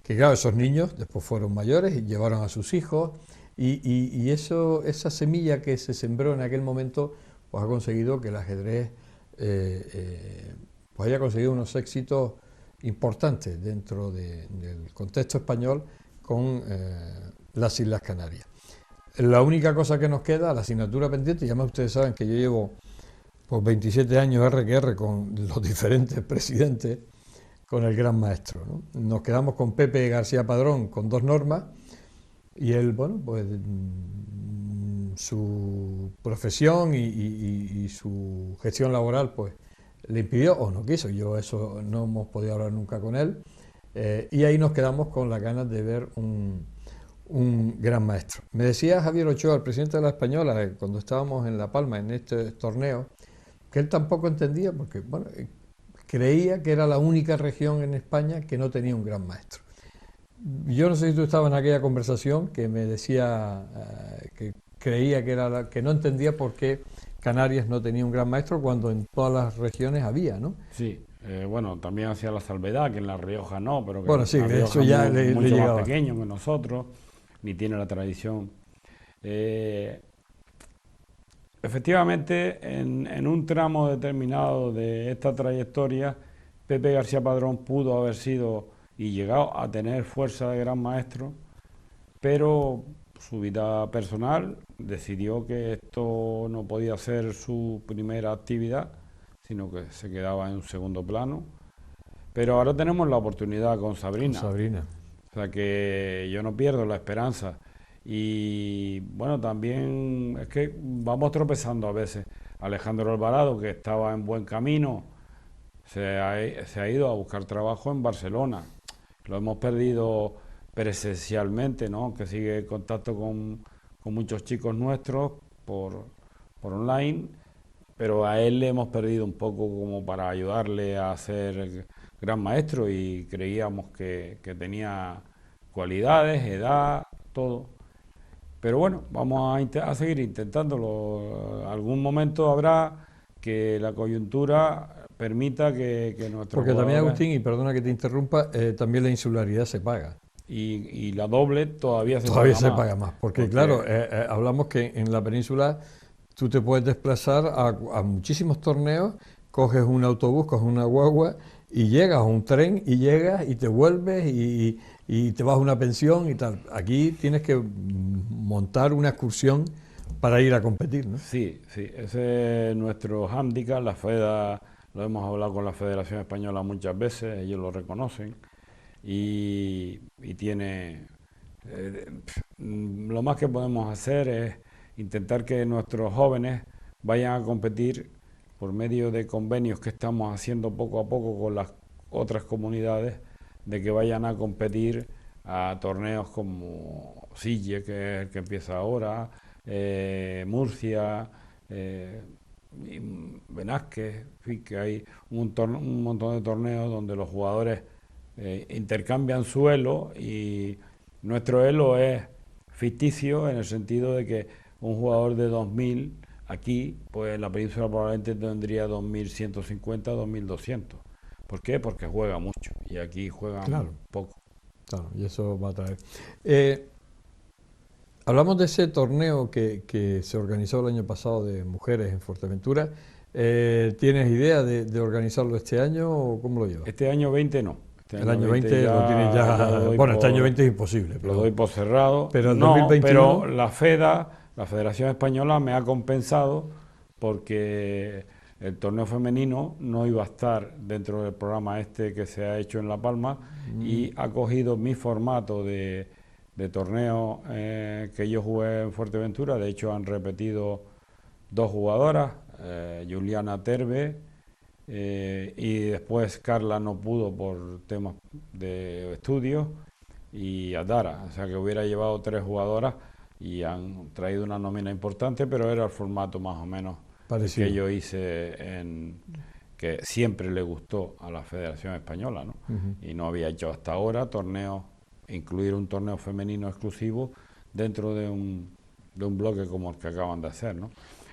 C: que, claro, esos niños después fueron mayores y llevaron a sus hijos y esa semilla que se sembró en aquel momento pues ha conseguido que el ajedrez pues haya conseguido unos éxitos importantes dentro del contexto español con las Islas Canarias. La única cosa que nos queda, la asignatura pendiente, y además ustedes saben que yo llevo pues 27 años RQR con los diferentes presidentes, con el gran maestro, ¿no? Nos quedamos con Pepe García Padrón con 2 normas y él, bueno, pues su profesión y su gestión laboral pues le impidió o no quiso, yo eso no hemos podido hablar nunca con él, y ahí nos quedamos con las ganas de ver un gran maestro. Me decía Javier Ochoa, el presidente de la Española, cuando estábamos en La Palma en este torneo, que él tampoco entendía porque, bueno, creía que era la única región en España que no tenía un gran maestro. Yo no sé si tú estabas en aquella conversación que me decía que creía que no entendía por qué Canarias no tenía un gran maestro cuando en todas las regiones había, ¿no?
E: Sí, bueno, también hacía la salvedad que en La Rioja no, pero que
C: bueno, sí,
E: La Rioja
C: eso ya
E: es mucho
C: llegaba.
E: más pequeño que nosotros, ni tiene la tradición. Efectivamente, en un tramo determinado de esta trayectoria, Pepe García Padrón pudo haber sido y llegado a tener fuerza de gran maestro, pero su vida personal decidió que esto no podía ser su primera actividad, sino que se quedaba en un segundo plano. Pero ahora tenemos la oportunidad con Sabrina. O sea que yo no pierdo la esperanza. Y bueno, también es que vamos tropezando a veces. Alejandro Alvarado, que estaba en buen camino, se ha ido a buscar trabajo en Barcelona. Lo hemos perdido presencialmente, ¿no? Que sigue en contacto con muchos chicos nuestros por online, pero a él le hemos perdido un poco como para ayudarle a ser gran maestro y creíamos que tenía cualidades, edad, todo. Pero bueno, vamos a seguir intentándolo. Algún momento habrá que la coyuntura permita que nuestro
C: Porque también, Agustín, y perdona que te interrumpa, también la insularidad se paga.
E: Y la doble todavía se
C: paga más. Porque claro, hablamos que en la península tú te puedes desplazar a muchísimos torneos, coges un autobús, coges una guagua y llegas a un tren y llegas y te vuelves y te vas a una pensión y tal. Aquí tienes que montar una excursión para ir a competir, ¿no?
E: Sí, ese es nuestro hándicap. La FEDA, lo hemos hablado con la Federación Española muchas veces, ellos lo reconocen y tiene... lo más que podemos hacer es intentar que nuestros jóvenes vayan a competir por medio de convenios que estamos haciendo poco a poco con las otras comunidades, de que vayan a competir a torneos como Sille, que es el que empieza ahora, Murcia, Benasque, en fin, que hay un montón de torneos donde los jugadores intercambian su elo y nuestro elo es ficticio en el sentido de que un jugador de 2000 aquí, pues en la península probablemente tendría 2150, 2200. ¿Por qué? Porque juega mucho y aquí juegan poco.
C: Claro, y eso va a traer. Hablamos de ese torneo que se organizó el año pasado de mujeres en Fuerteventura. ¿Tienes idea de organizarlo este año o cómo lo llevas?
E: Este año 20 no.
C: El año 20 lo tienes ya... Bueno, este año 20 es imposible.
E: Lo doy por cerrado.
C: Pero el 2021...
E: pero la Federación Española me ha compensado porque el torneo femenino no iba a estar dentro del programa este que se ha hecho en La Palma y ha cogido mi formato de torneo que yo jugué en Fuerteventura. De hecho han repetido 2 jugadoras, Juliana Terbe y después Carla no pudo por temas de estudios y Adara, o sea que hubiera llevado 3 jugadoras y han traído una nómina importante, pero era el formato más o menos parecido que yo hice que siempre le gustó a la Federación Española, ¿no? Y no había hecho hasta ahora torneos, incluir un torneo femenino exclusivo dentro de un bloque como el que acaban de hacer, ¿no?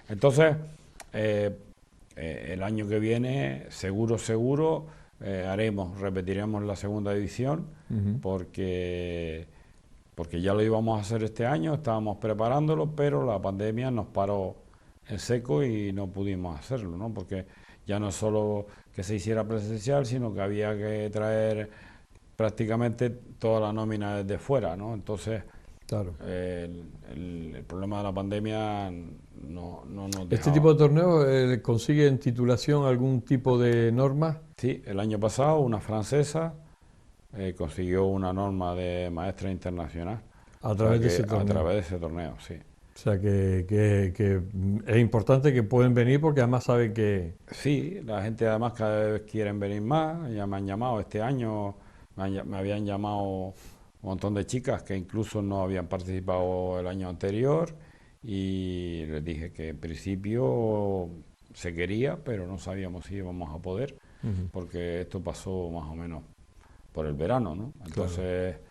E: Entonces, el año que viene, seguro, repetiremos la segunda división, porque ya lo íbamos a hacer este año, estábamos preparándolo, pero la pandemia nos paró en seco y no pudimos hacerlo, ¿no? Porque ya no solo que se hiciera presencial, sino que había que traer prácticamente toda la nómina desde fuera, ¿no? Entonces,
C: claro,
E: el problema de la pandemia no nos dejaba.
C: ¿Este tipo de torneos consigue en titulación algún tipo de norma?
E: Sí, el año pasado una francesa consiguió una norma de maestra internacional.
C: A través de ese torneo.
E: A través de ese torneo, sí.
C: O sea que es importante que pueden venir porque además saben que...
E: Sí, la gente además cada vez quieren venir más, ya me han llamado este año, me habían llamado un montón de chicas que incluso no habían participado el año anterior y les dije que en principio se quería, pero no sabíamos si íbamos a poder, porque esto pasó más o menos por el verano, ¿no? Entonces... Claro.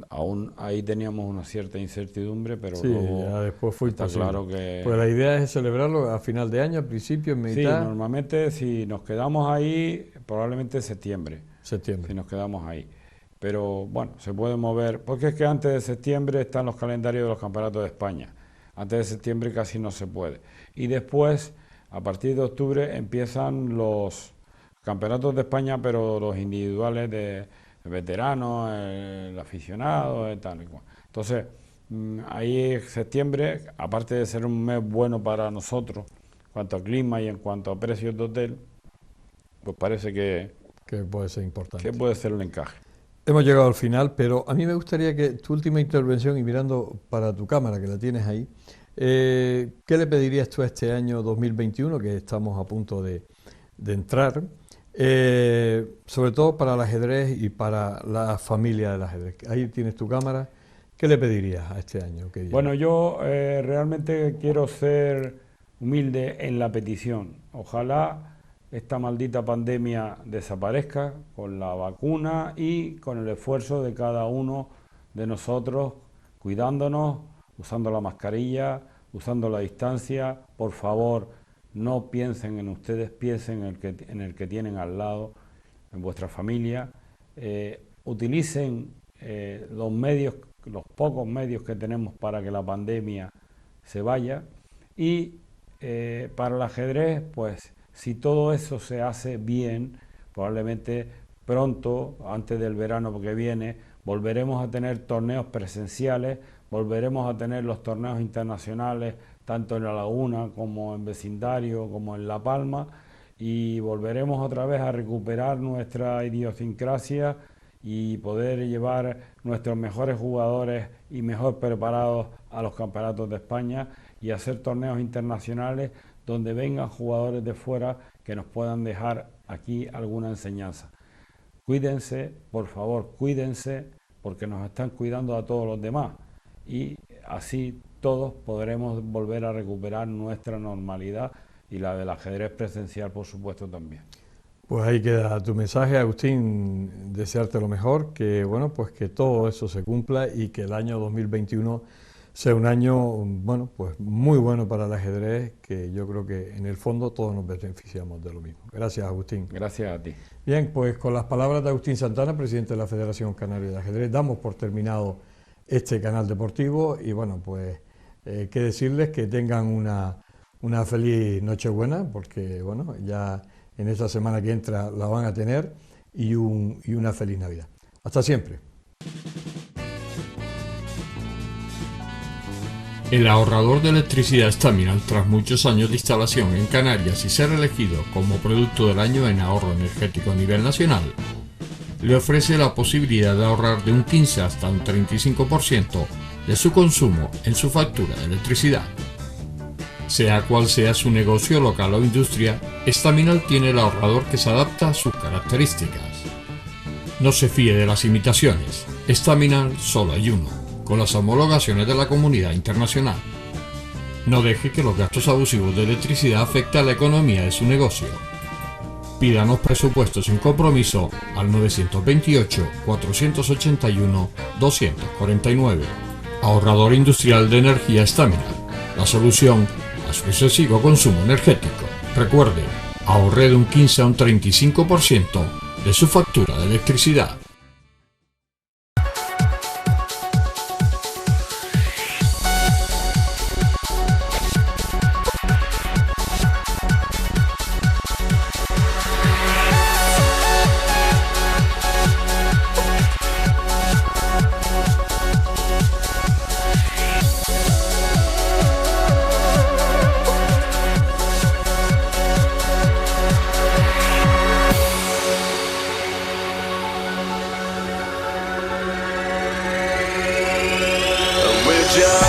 E: Aún ahí teníamos una cierta incertidumbre, pero
C: sí,
E: luego
C: ya después fue
E: está claro que...
C: Pues la idea es celebrarlo a final de año, a principio, en mitad...
E: Sí, normalmente si nos quedamos ahí, probablemente septiembre. Si nos quedamos ahí. Pero bueno, se puede mover, porque es que antes de septiembre están los calendarios de los campeonatos de España. Antes de septiembre casi no se puede. Y después, a partir de octubre, empiezan los campeonatos de España, pero los individuales de... el veterano, el aficionado, tal y cual. Entonces, ahí septiembre, aparte de ser un mes bueno para nosotros, en cuanto a clima y en cuanto a precios de hotel, pues parece que
C: puede ser importante.
E: Que puede ser un encaje.
C: Hemos llegado al final, pero a mí me gustaría que tu última intervención, y mirando para tu cámara, que la tienes ahí, ¿qué le pedirías tú a este año 2021, que estamos a punto de entrar? Sobre todo para el ajedrez y para la familia del ajedrez. Ahí tienes tu cámara. ¿Qué le pedirías a este año?
E: Bueno, yo realmente quiero ser humilde en la petición. Ojalá esta maldita pandemia desaparezca con la vacuna y con el esfuerzo de cada uno de nosotros, cuidándonos, usando la mascarilla, usando la distancia. Por favor, no piensen en ustedes, piensen en el que tienen al lado, en vuestra familia. Utilicen los medios, los pocos medios que tenemos para que la pandemia se vaya. Y para el ajedrez, pues si todo eso se hace bien, probablemente pronto, antes del verano que viene, volveremos a tener torneos presenciales, volveremos a tener los torneos internacionales, tanto en La Laguna como en Vecindario, como en La Palma, y volveremos otra vez a recuperar nuestra idiosincrasia y poder llevar nuestros mejores jugadores y mejor preparados a los campeonatos de España y hacer torneos internacionales donde vengan jugadores de fuera que nos puedan dejar aquí alguna enseñanza. Cuídense, por favor, cuídense, porque nos están cuidando a todos los demás y así todos podremos volver a recuperar nuestra normalidad y la del ajedrez presencial, por supuesto, también.
C: Pues ahí queda tu mensaje, Agustín, desearte lo mejor, que bueno, pues que todo eso se cumpla y que el año 2021 sea un año, bueno, pues muy bueno para el ajedrez, que yo creo que en el fondo todos nos beneficiamos de lo mismo. Gracias, Agustín.
E: Gracias a ti.
C: Bien, pues con las palabras de Agustín Santana, presidente de la Federación Canaria de Ajedrez, damos por terminado este canal deportivo y bueno, pues qué decirles que tengan una feliz Nochebuena, porque bueno, ya en esta semana que entra la van a tener, y una feliz Navidad. Hasta siempre.
B: El ahorrador de electricidad Staminal, tras muchos años de instalación en Canarias y ser elegido como producto del año en ahorro energético a nivel nacional, le ofrece la posibilidad de ahorrar de un 15 hasta un 35% de su consumo en su factura de electricidad. Sea cual sea su negocio local o industria, Staminal tiene el ahorrador que se adapta a sus características. No se fíe de las imitaciones, Staminal solo hay uno, con las homologaciones de la comunidad internacional. No deje que los gastos abusivos de electricidad afecten a la economía de su negocio. Pídanos presupuestos sin compromiso al 928-481-249. Ahorrador industrial de energía Staminal. La solución a su excesivo consumo energético. Recuerde, ahorre de un 15 a un 35% de su factura de electricidad.
F: Just